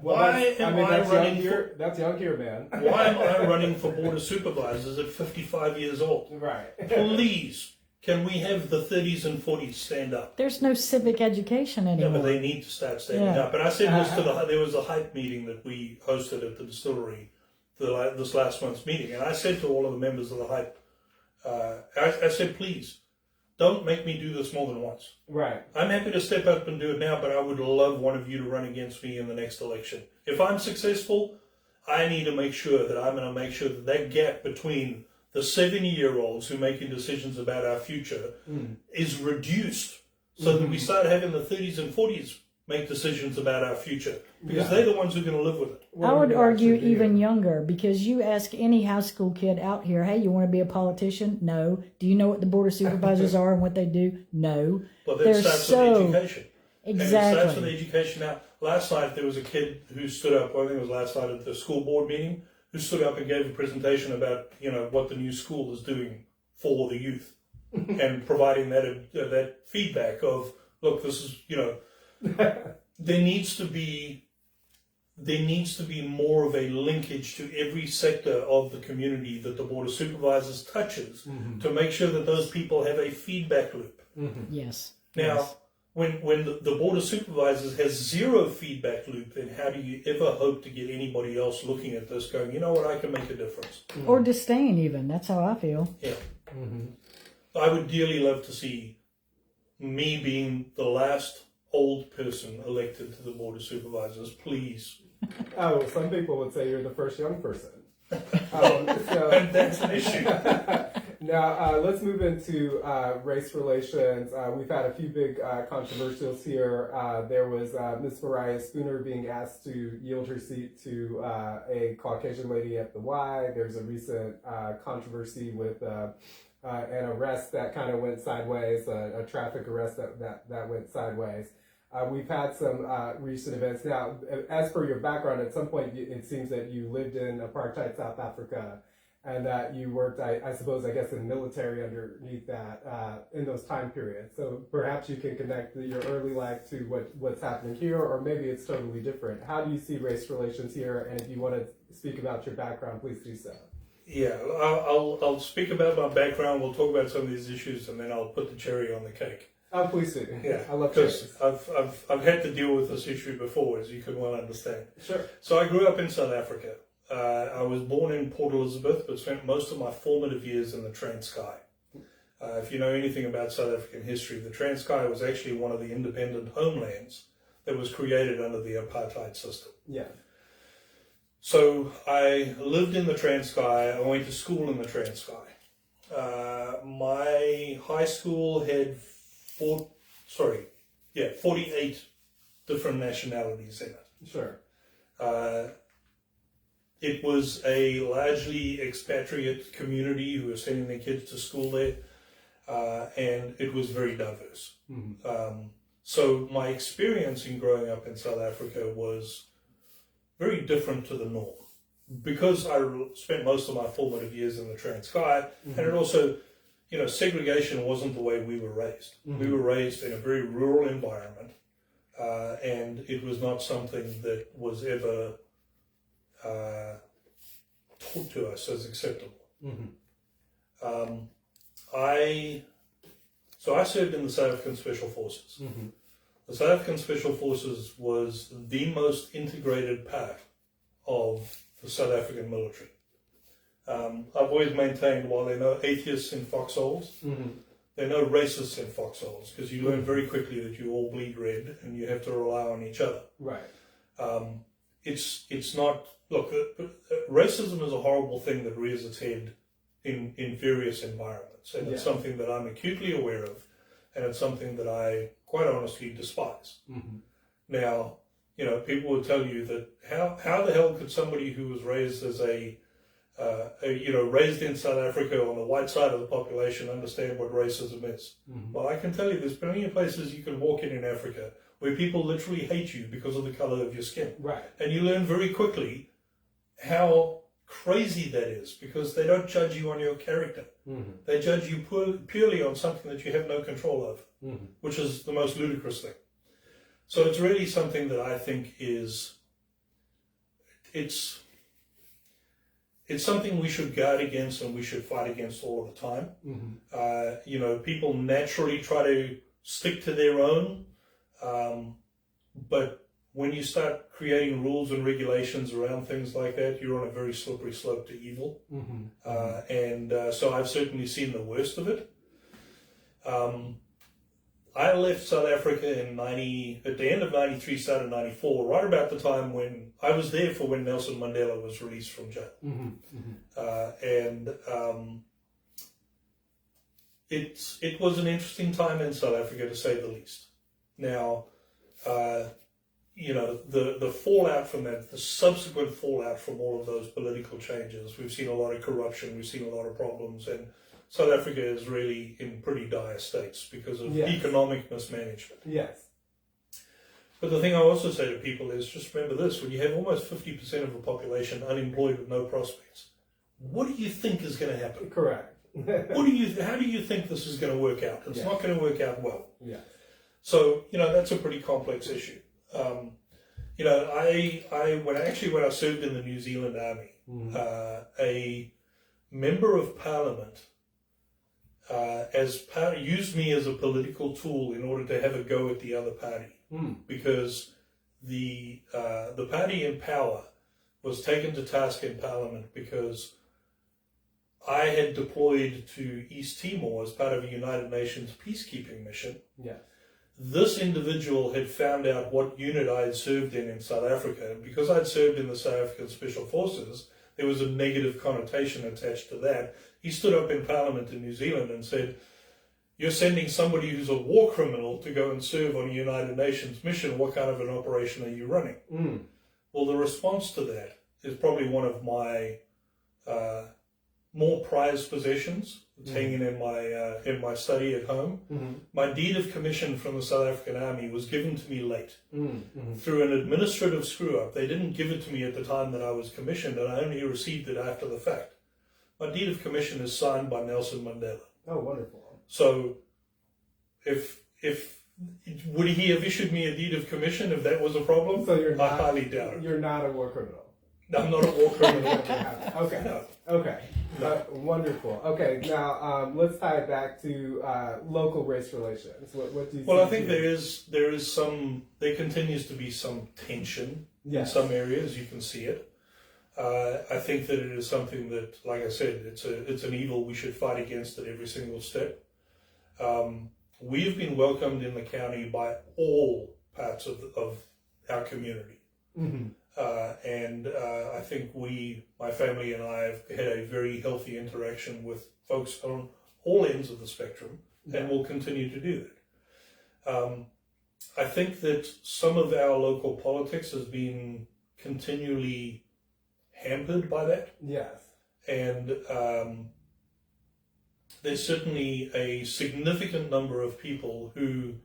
Well, why am I running for... That's young here, man. Why am I running for Board of Supervisors at 55 years old? Right. Please, can we have the 30s and 40s stand up? There's no civic education anymore. Yeah, but they need to start standing up. And I said this to there was a hype meeting that we hosted at the distillery this last month's meeting. And I said to all of the members of the hype, I said, please, don't make me do this more than once. Right. I'm happy to step up and do it now, but I would love one of you to run against me in the next election. If I'm successful, I need to make sure that I'm going to make sure that that gap between the 70-year-olds who are making decisions about our future is reduced so that we start having the 30s and 40s make decisions about our future, because they're the ones who are going to live with it. I would argue even younger, because you ask any high school kid out here, hey, you want to be a politician? No. Do you know what the Board of Supervisors are and what they do? No. Well, that starts with education. Exactly. And it starts with education. Now, last night there was a kid who stood up, I think it was last night at the school board meeting, who stood up and gave a presentation about, you know, what the new school is doing for the youth and providing that feedback of, look, this is, there needs to be more of a linkage to every sector of the community that the Board of Supervisors touches to make sure that those people have a feedback loop. Yes. Now, yes. when the Board of Supervisors has zero feedback loop, then how do you ever hope to get anybody else looking at this going, you know what, I can make a difference? Or disdain even. That's how I feel. Yeah. I would dearly love to see me being the last old person elected to the Board of Supervisors, please. Oh, some people would say you're the first young person. And that's an issue. Now, let's move into race relations. We've had a few big controversials here. There was Miss Mariah Spooner being asked to yield her seat to a Caucasian lady at the Y. There's a recent controversy with an arrest that kind of went sideways, a traffic arrest that went sideways. We've had some recent events. Now, as per your background, at some point it seems that you lived in apartheid South Africa and that you worked, I suppose, I guess, in the military underneath that in those time periods. So perhaps you can connect your early life to what's happening here, or maybe it's totally different. How do you see race relations here? And if you want to speak about your background, please do so. Yeah, I'll speak about my background. We'll talk about some of these issues, and then I'll put the cherry on the cake. Oh, please do. Yeah, I love because cherries. I've had to deal with this issue before, as you can well understand. Sure. So I grew up in South Africa. I was born in Port Elizabeth, but spent most of my formative years in the Transkei. If you know anything about South African history, the Transkei was actually one of the independent homelands that was created under the apartheid system. Yeah. So I lived in the Transkei. I went to school in the Transkei. My high school had 48 different nationalities in it. Sure. It was a largely expatriate community who were sending their kids to school there, and it was very diverse. So my experience in growing up in South Africa was very different to the norm, because I spent most of my formative years in the Transkei, and it also, segregation wasn't the way we were raised. We were raised in a very rural environment, and it was not something that was ever taught to us as acceptable. I served in the South African Special Forces. The South African Special Forces was the most integrated part of the South African military. I've always maintained, while there are no atheists in foxholes, there are no racists in foxholes, because you learn very quickly that you all bleed red and you have to rely on each other. Right. It's not, look, racism is a horrible thing that rears its head in various environments, and it's something that I'm acutely aware of, and it's something that I quite honestly despise. Now, people would tell you that how the hell could somebody who was raised as raised in South Africa on the white side of the population understand what racism is? Well, I can tell you there's plenty of places you can walk in Africa where people literally hate you because of the color of your skin. Right. And you learn very quickly how crazy that is, because they don't judge you on your character. They judge you purely on something that you have no control over, which is the most ludicrous thing. So it's really something that I think is, it's something we should guard against and we should fight against all of the time. People naturally try to stick to their own, but when you start creating rules and regulations around things like that, you're on a very slippery slope to evil. So I've certainly seen the worst of it. I left South Africa at the end of 93, started 94, right about the time when I was there for when Nelson Mandela was released from jail. It was an interesting time in South Africa, to say the least. Now, the fallout from that, the subsequent fallout from all of those political changes, we've seen a lot of corruption, we've seen a lot of problems, and South Africa is really in pretty dire states because of economic mismanagement. Yes. But the thing I also say to people is, just remember this: when you have almost 50% of the population unemployed with no prospects, what do you think is going to happen? Correct. How do you think this is going to work out? It's not going to work out well. Yeah. So, that's a pretty complex issue. When I served in the New Zealand Army, a member of Parliament used me as a political tool in order to have a go at the other party, because the party in power was taken to task in Parliament because I had deployed to East Timor as part of a United Nations peacekeeping mission. Yeah. This individual had found out what unit I had served in South Africa, and because I'd served in the South African Special Forces, there was a negative connotation attached to that. He stood up in Parliament in New Zealand and said, "You're sending somebody who's a war criminal to go and serve on a United Nations mission. What kind of an operation are you running?" Well, the response to that is probably one of my more prized possessions. It's hanging in my study at home. My deed of commission from the South African Army was given to me late through an administrative screw up. They didn't give it to me at the time that I was commissioned, and I only received it after the fact. My deed of commission is signed by Nelson Mandela. Oh, wonderful. So, if would he have issued me a deed of commission if that was a problem? So I highly doubt it. You're not a war criminal. I'm not a war criminal. Okay. No. Okay. Wonderful. Okay. Now let's tie it back to local race relations. What do you? Well, I think there continues to be some tension in some areas. You can see it. I think that it is something that, like I said, it's an evil we should fight against at every single step. We've been welcomed in the county by all parts of our community. And I think my family and I have had a very healthy interaction with folks on all ends of the spectrum, and will continue to do that. I think that some of our local politics has been continually hampered by that. Yes. And there's certainly a significant number of people who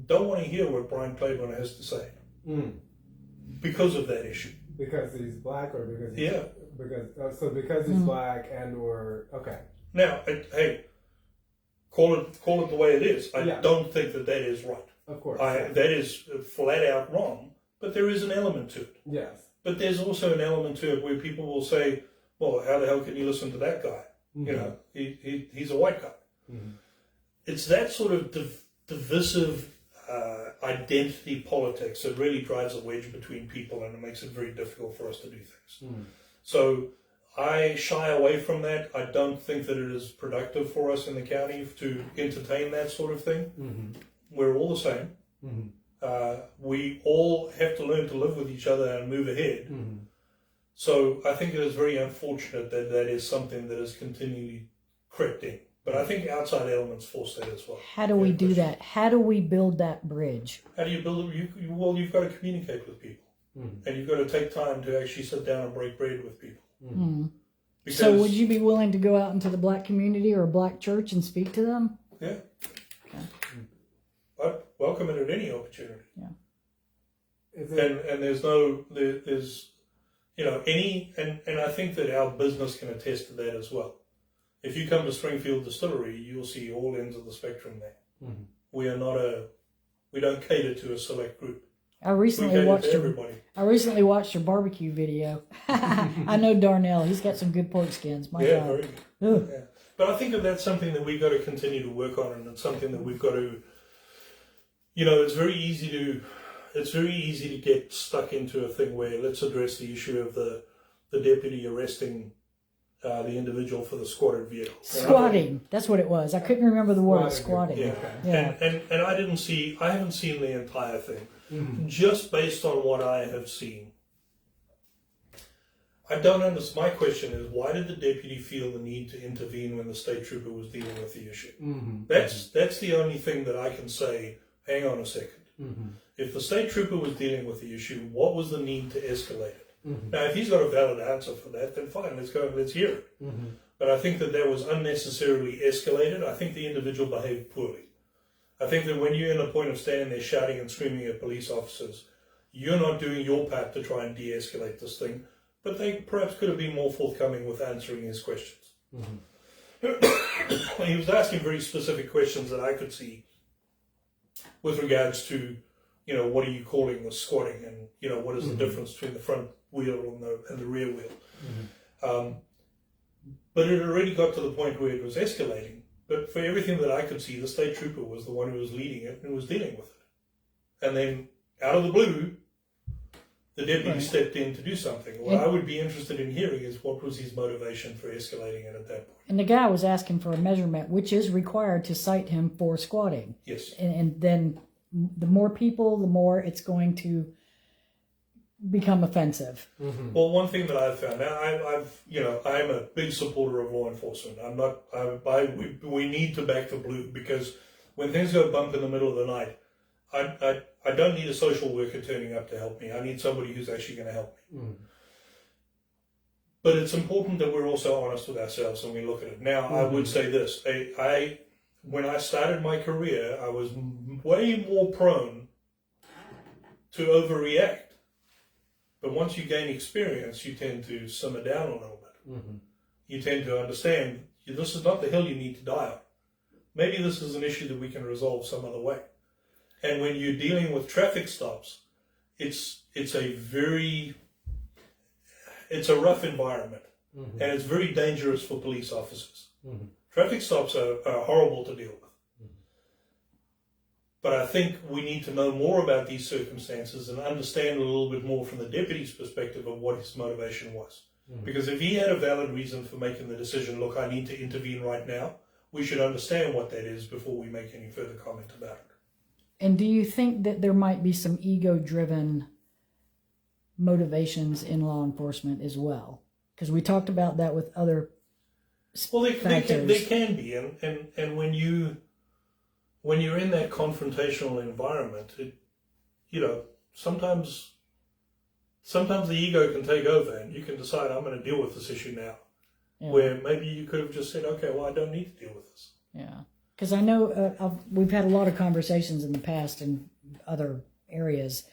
don't want to hear what Brian Claiborne has to say because of that issue. Because he's black, or because he's, Yeah. because he's black and or okay. Now, hey, call it the way it is. I don't think that is right. Of course. That is flat out wrong. But there is an element to it. Yes. But there's also an element to it where people will say, "Well, how the hell can you listen to that guy? He's a white guy." It's that sort of divisive identity politics that really drives a wedge between people, and it makes it very difficult for us to do things. So I shy away from that. I don't think that it is productive for us in the county to entertain that sort of thing. We're all the same. We all have to learn to live with each other and move ahead. So I think it is very unfortunate that is something that has continually crept in. But I think outside elements force that as well. How do we do that? How do we build that bridge? How do you build it? Well, you've got to communicate with people. And you've got to take time to actually sit down and break bread with people. So would you be willing to go out into the black community or a black church and speak to them? Yeah. I'd welcome it at any opportunity. Yeah. And there's and I think that our business can attest to that as well. If you come to Springfield Distillery, you'll see all ends of the spectrum there. We don't cater to a select group. I recently watched your barbecue video. I know Darnell. He's got some good pork skins. My God. Very good. Yeah. But I think that that's something that we've got to continue to work on, and it's something that we've got to, it's very easy to get stuck into a thing where let's address the issue of the deputy arresting the individual for the squatted vehicle. Squatting. That's what it was. I couldn't remember the word squatting. Yeah. And I haven't seen the entire thing. Just based on what I have seen, I don't understand. My question is, why did the deputy feel the need to intervene when the state trooper was dealing with the issue? That's the only thing that I can say, hang on a second. If the state trooper was dealing with the issue, what was the need to escalate it? Now, if he's got a valid answer for that, then fine, let's hear it. But I think that was unnecessarily escalated. I think the individual behaved poorly. I think that when you're in a point of standing there shouting and screaming at police officers, you're not doing your part to try and de-escalate this thing, but they perhaps could have been more forthcoming with answering his questions. he was asking very specific questions that I could see with regards to, what are you calling the squatting, and what is the difference between the front wheel and the rear wheel. But it already got to the point where it was escalating. But for everything that I could see, the state trooper was the one who was leading it and was dealing with it. And then out of the blue, the deputy stepped in to do something. What I would be interested in hearing is what was his motivation for escalating it at that point. And the guy was asking for a measurement, which is required to cite him for squatting. Yes. And then the more people, the more it's going to become offensive. Well, one thing that I've found, I'm a big supporter of law enforcement. We need to back the blue, because when things go bump in the middle of the night, I don't need a social worker turning up to help me. I need somebody who's actually going to help me. But it's important that we're also honest with ourselves and we look at it. Now, I would say this. When I started my career, I was way more prone to overreact. But once you gain experience, you tend to simmer down a little bit. You tend to understand, this is not the hill you need to die on. Maybe this is an issue that we can resolve some other way. And when you're dealing with traffic stops, it's a rough environment, and it's very dangerous for police officers. Traffic stops are horrible to deal with. But I think we need to know more about these circumstances and understand a little bit more from the deputy's perspective of what his motivation was. Because if he had a valid reason for making the decision, look, I need to intervene right now, we should understand what that is before we make any further comment about it. And do you think that there might be some ego-driven motivations in law enforcement as well? Because we talked about that with other factors. They can be, and when you're in that confrontational environment, sometimes the ego can take over, and you can decide, I'm going to deal with this issue now. Yeah. Where maybe you could have just said, okay, well, I don't need to deal with this. Yeah. Because I know we've had a lot of conversations in the past in other areas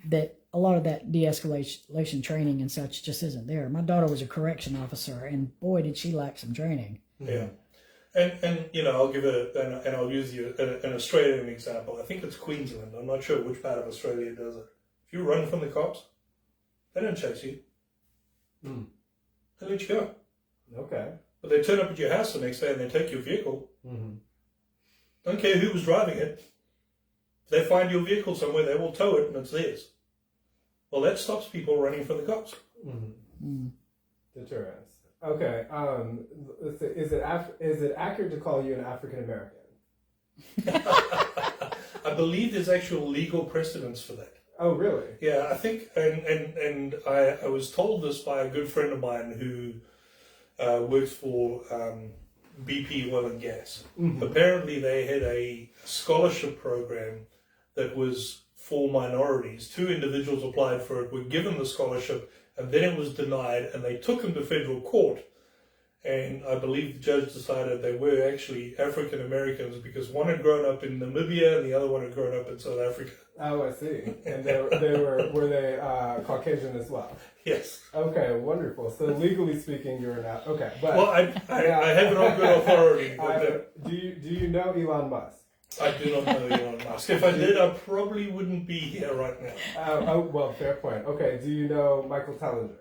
that a lot of that de-escalation training and such just isn't there. My daughter was a correction officer, and boy, did she lack some training. Yeah. And I'll give I'll use an Australian example. I think it's Queensland. I'm not sure which part of Australia does it. If you run from the cops, they don't chase you. They let you go. Okay. But they turn up at your house the next day and they take your vehicle. Don't care who was driving it. If they find your vehicle somewhere, they will tow it and it's theirs. Well, that stops people running from the cops. Deterrence. Okay. Is it accurate to call you an African American? I believe there's actual legal precedence for that. Oh, really? Yeah, I think, and I was told this by a good friend of mine who works for BP Oil and Gas. Apparently, they had a scholarship program that was for minorities. 2 individuals applied for it, were given the scholarship, and then it was denied, and they took them to federal court. And I believe the judge decided they were actually African Americans because one had grown up in Namibia and the other one had grown up in South Africa. Oh, I see. And were they Caucasian as well? Yes. Okay, wonderful. So legally speaking, you're not okay. But well, I have it on good authority. Do you know Elon Musk? I do not know Elon Musk. If I did, I probably wouldn't be here right now. Well, fair point. Okay. Do you know Michael Tellinger?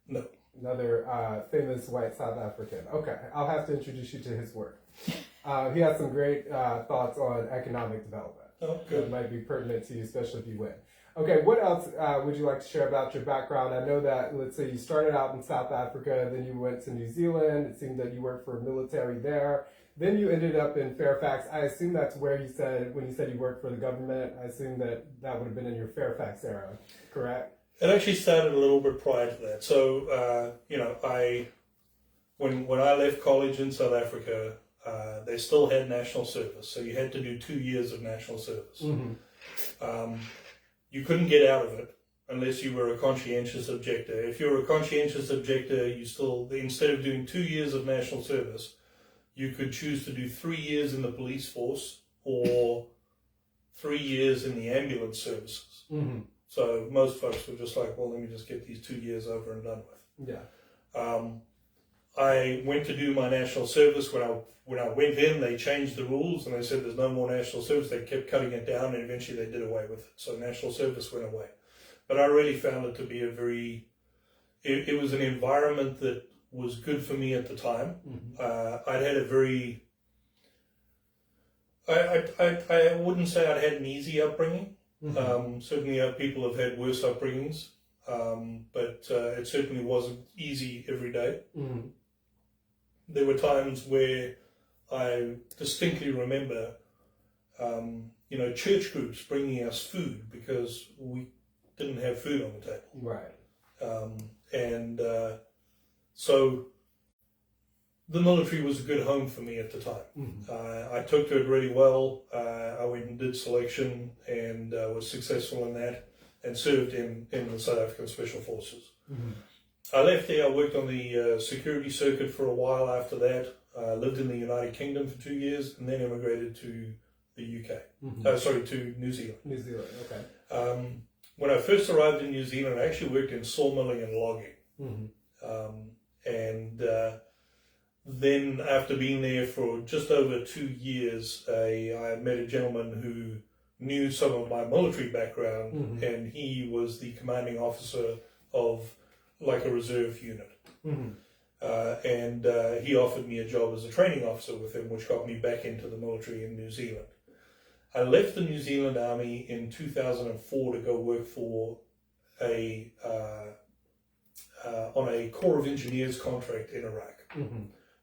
No. Another famous white South African. Okay, I'll have to introduce you to his work. He has some great thoughts on economic development. Oh, good. That might be pertinent to you, especially if you win. Okay, what else would you like to share about your background? I know that, let's say you started out in South Africa, then you went to New Zealand. It seemed that you worked for military there. Then you ended up in Fairfax. I assume that's where you said, when you said you worked for the government, I assume that would have been in your Fairfax era, correct? It actually started a little bit prior to that. So, when I left college in South Africa, they still had national service. So you had to do 2 years of national service. You couldn't get out of it unless you were a conscientious objector. If you were a conscientious objector, you still, instead of doing 2 years of national service, you could choose to do 3 years in the police force or 3 years in the ambulance services. So most folks were just like, well, let me just get these 2 years over and done with. Yeah. I went to do my national service. When I went in, they changed the rules and they said there's no more national service. They kept cutting it down and eventually they did away with it. So national service went away. But I really found it to be it was an environment that was good for me at the time. I'd had a very, I wouldn't say I'd had an easy upbringing. Certainly people have had worse upbringings, but it certainly wasn't easy every day. There were times where I distinctly remember, church groups bringing us food because we didn't have food on the table. Right. So the military was a good home for me at the time. I took to it really well. I went and did selection and was successful in that and served in the South African Special Forces. I left there. I worked on the security circuit for a while after that. Lived in the United Kingdom for 2 years and then immigrated to the UK. To New Zealand. New Zealand, okay. When I first arrived in New Zealand, I actually worked in sawmilling and logging. Then after being there for just over 2 years, I met a gentleman who knew some of my military background, and he was the commanding officer of like a reserve unit. He offered me a job as a training officer with him, which got me back into the military in New Zealand. I left the New Zealand Army in 2004 to go work for on a Corps of Engineers contract in Iraq.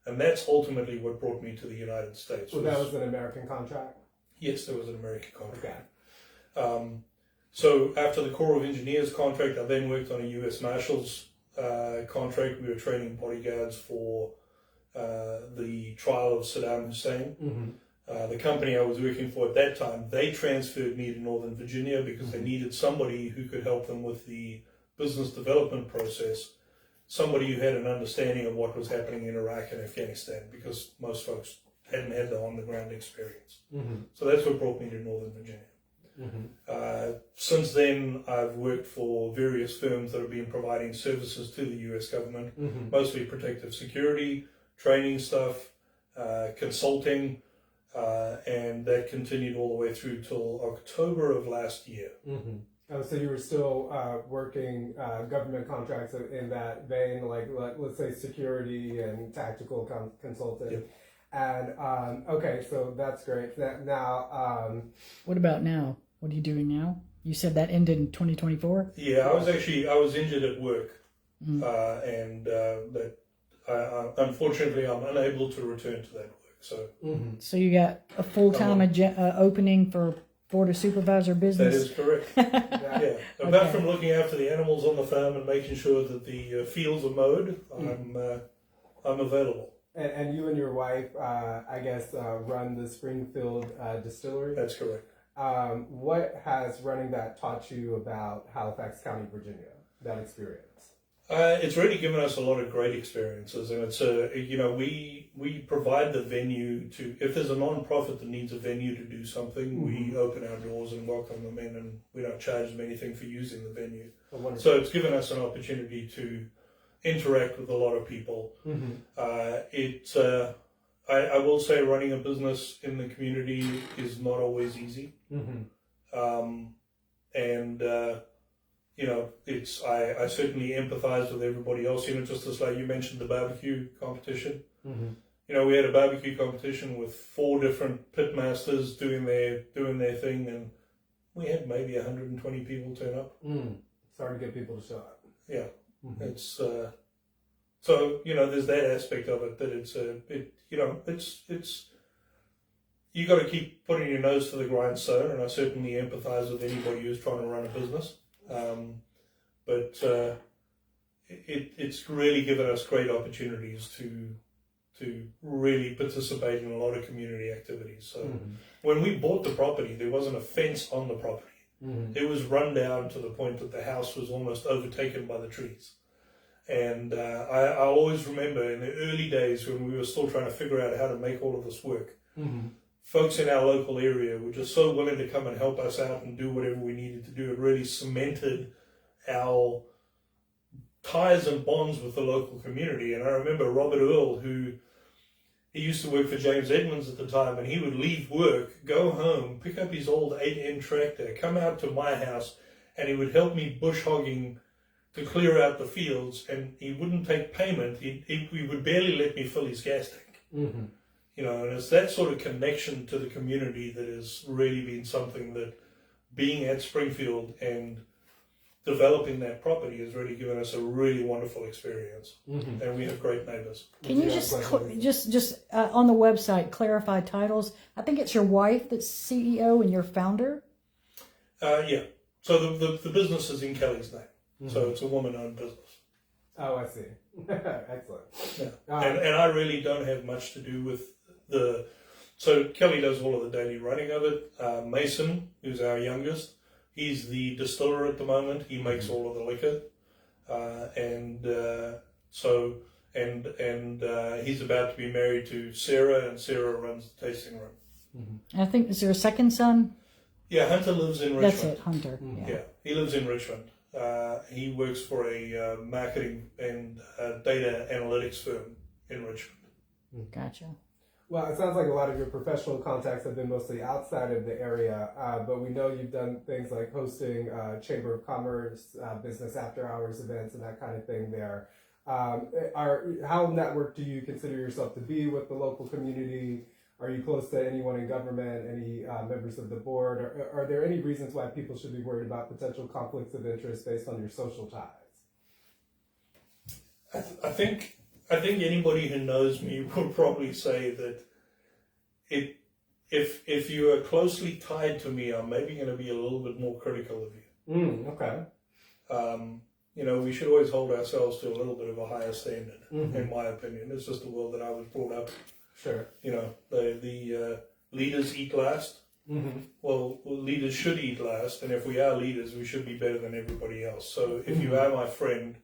And that's ultimately what brought me to the United States. That was an American contract? Yes, there was an American contract. So after the Corps of Engineers contract, I then worked on a U.S. Marshals contract. We were training bodyguards for the trial of Saddam Hussein. The company I was working for at that time, they transferred me to Northern Virginia because they needed somebody who could help them with the business development process, somebody who had an understanding of what was happening in Iraq and Afghanistan, because most folks hadn't had the on-the-ground experience. So that's what brought me to Northern Virginia. Since then, I've worked for various firms that have been providing services to the US government, mostly protective security, training stuff, consulting, and that continued all the way through till October of last year. So you were still working government contracts in that vein, like let's say security and tactical consulting. Yep. And okay, so that's great. Now, what about now? What are you doing now? You said that ended in 2024. Yeah, I was injured at work, unfortunately I'm unable to return to that work. So, so you got a full-time opening for Board of Supervisor business? That is correct. Yeah. Apart from looking after the animals on the farm and making sure that the fields are mowed, I'm available. And you and your wife, I guess, run the Springfield Distillery? That's correct. What has running that taught you about Halifax County, Virginia, that experience? It's really given us a lot of great experiences, and it's we provide the venue to, if there's a non-profit that needs a venue to do something, we open our doors and welcome them in, and we don't charge them anything for using the venue. So it's given us an opportunity to interact with a lot of people. I will say running a business in the community is not always easy. I certainly empathize with everybody else. Just as like you mentioned the barbecue competition. We had a barbecue competition with 4 different pit masters doing their thing, and we had maybe 120 people turn up. It's hard to get people to show up. Yeah, it's so there's that aspect of it, that it's you got to keep putting your nose to the grindstone, and I certainly empathize with anybody who's trying to run a business. But it's really given us great opportunities to really participate in a lot of community activities. So when we bought the property, there wasn't a fence on the property. It was run down to the point that the house was almost overtaken by the trees. And I always remember in the early days when we were still trying to figure out how to make all of this work, folks in our local area were just so willing to come and help us out and do whatever we needed to do. It really cemented our ties and bonds with the local community. And I remember Robert Earl, he used to work for James Edmonds at the time, and he would leave work, go home, pick up his old 8N tractor, come out to my house, and he would help me bush hogging to clear out the fields, and he wouldn't take payment. He would barely let me fill his gas tank. Mm-hmm. You know, and it's that sort of connection to the community that has really been something that being at Springfield and developing that property has really given us a really wonderful experience. Mm-hmm. And we have great neighbors. Can you just on the website clarify titles? I think it's your wife that's CEO and you're founder. Yeah. So the business is in Kelly's name. Mm-hmm. So it's a woman-owned business. Oh, I see. Excellent. Yeah. And I really don't have much to do with so Kelly does all of the daily running of it. Mason, who's our youngest, he's the distiller at the moment. He makes all of the liquor. He's about to be married to Sarah, and Sarah runs the tasting room. Mm-hmm. I think, is there a second son? Yeah, Hunter lives in Richmond. That's it, Hunter. Mm-hmm. Yeah, he lives in Richmond. He works for a marketing and data analytics firm in Richmond. Gotcha. Well, it sounds like a lot of your professional contacts have been mostly outside of the area, but we know you've done things like hosting Chamber of Commerce, business after hours events, and that kind of thing there. How networked do you consider yourself to be with the local community? Are you close to anyone in government, any members of the board? Are there any reasons why people should be worried about potential conflicts of interest based on your social ties? I think anybody who knows me will probably say that if you are closely tied to me, I'm maybe going to be a little bit more critical of you. Okay. You know, we should always hold ourselves to a little bit of a higher standard, in my opinion. It's just the world that I was brought up in. Sure. You know, the leaders eat last. Mm-hmm. Well, leaders should eat last, and if we are leaders, we should be better than everybody else. So if you are my friend,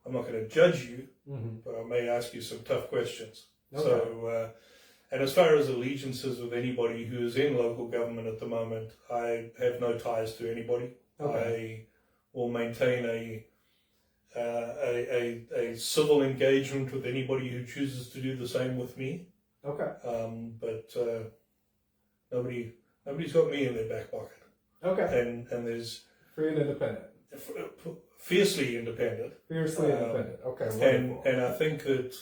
I'm not going to judge you, but I may ask you some tough questions. Okay. So, and as far as allegiances with anybody who is in local government at the moment, I have no ties to anybody. Okay. I will maintain a civil engagement with anybody who chooses to do the same with me. Okay. But nobody's got me in their back pocket. Okay. And there's free and independent. Fiercely independent. Fiercely independent. Okay. Wonderful. And I think that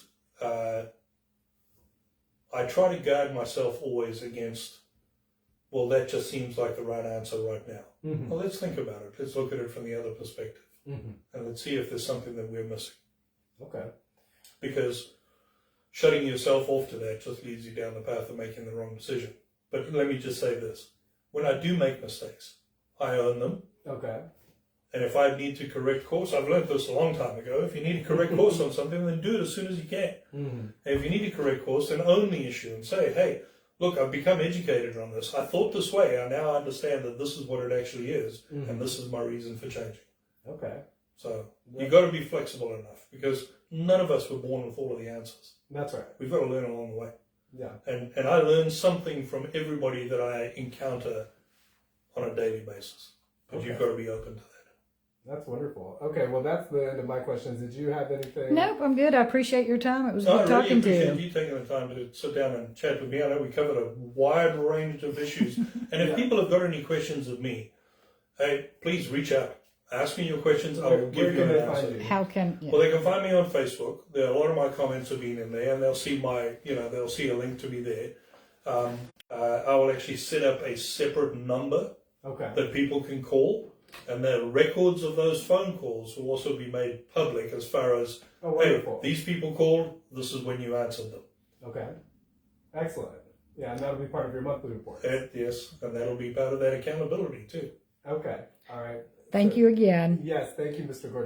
I try to guard myself always against, well, that just seems like the right answer right now. Mm-hmm. Well, let's think about it. Let's look at it from the other perspective. Mm-hmm. And let's see if there's something that we're missing. Okay. Because shutting yourself off to that just leads you down the path of making the wrong decision. But let me just say this. When I do make mistakes, I own them. Okay. And if I need to correct course, I've learned this a long time ago. If you need to correct course on something, then do it as soon as you can. Mm-hmm. And if you need to correct course, then own the issue and say, hey, look, I've become educated on this. I thought this way. I now understand that this is what it actually is. Mm-hmm. And this is my reason for changing. Okay. So you've got to be flexible enough, because none of us were born with all of the answers. That's right. We've got to learn along the way. Yeah. And I learn something from everybody that I encounter on a daily basis. But you've got to be open to that. That's wonderful. Okay, well, that's the end of my questions. Did you have anything? Nope, I'm good. I appreciate your time. It was good talking to you. I really appreciate you taking the time to sit down and chat with me. I know we covered a wide range of issues. And if people have got any questions of me, hey, please reach out. Ask me your questions. I'll give you an answer. How can? Yeah. Well, they can find me on Facebook. There, a lot of my comments have been in there, and they'll see they'll see a link to me there. I will actually set up a separate number that people can call, and the records of those phone calls will also be made public as far as, hey, these people called, this is when you answered them. Okay. Excellent. Yeah, and that'll be part of your monthly report. Yes, and that'll be part of that accountability too. Okay. All right. Thank you again. Yes, thank you, Mr. Gordon.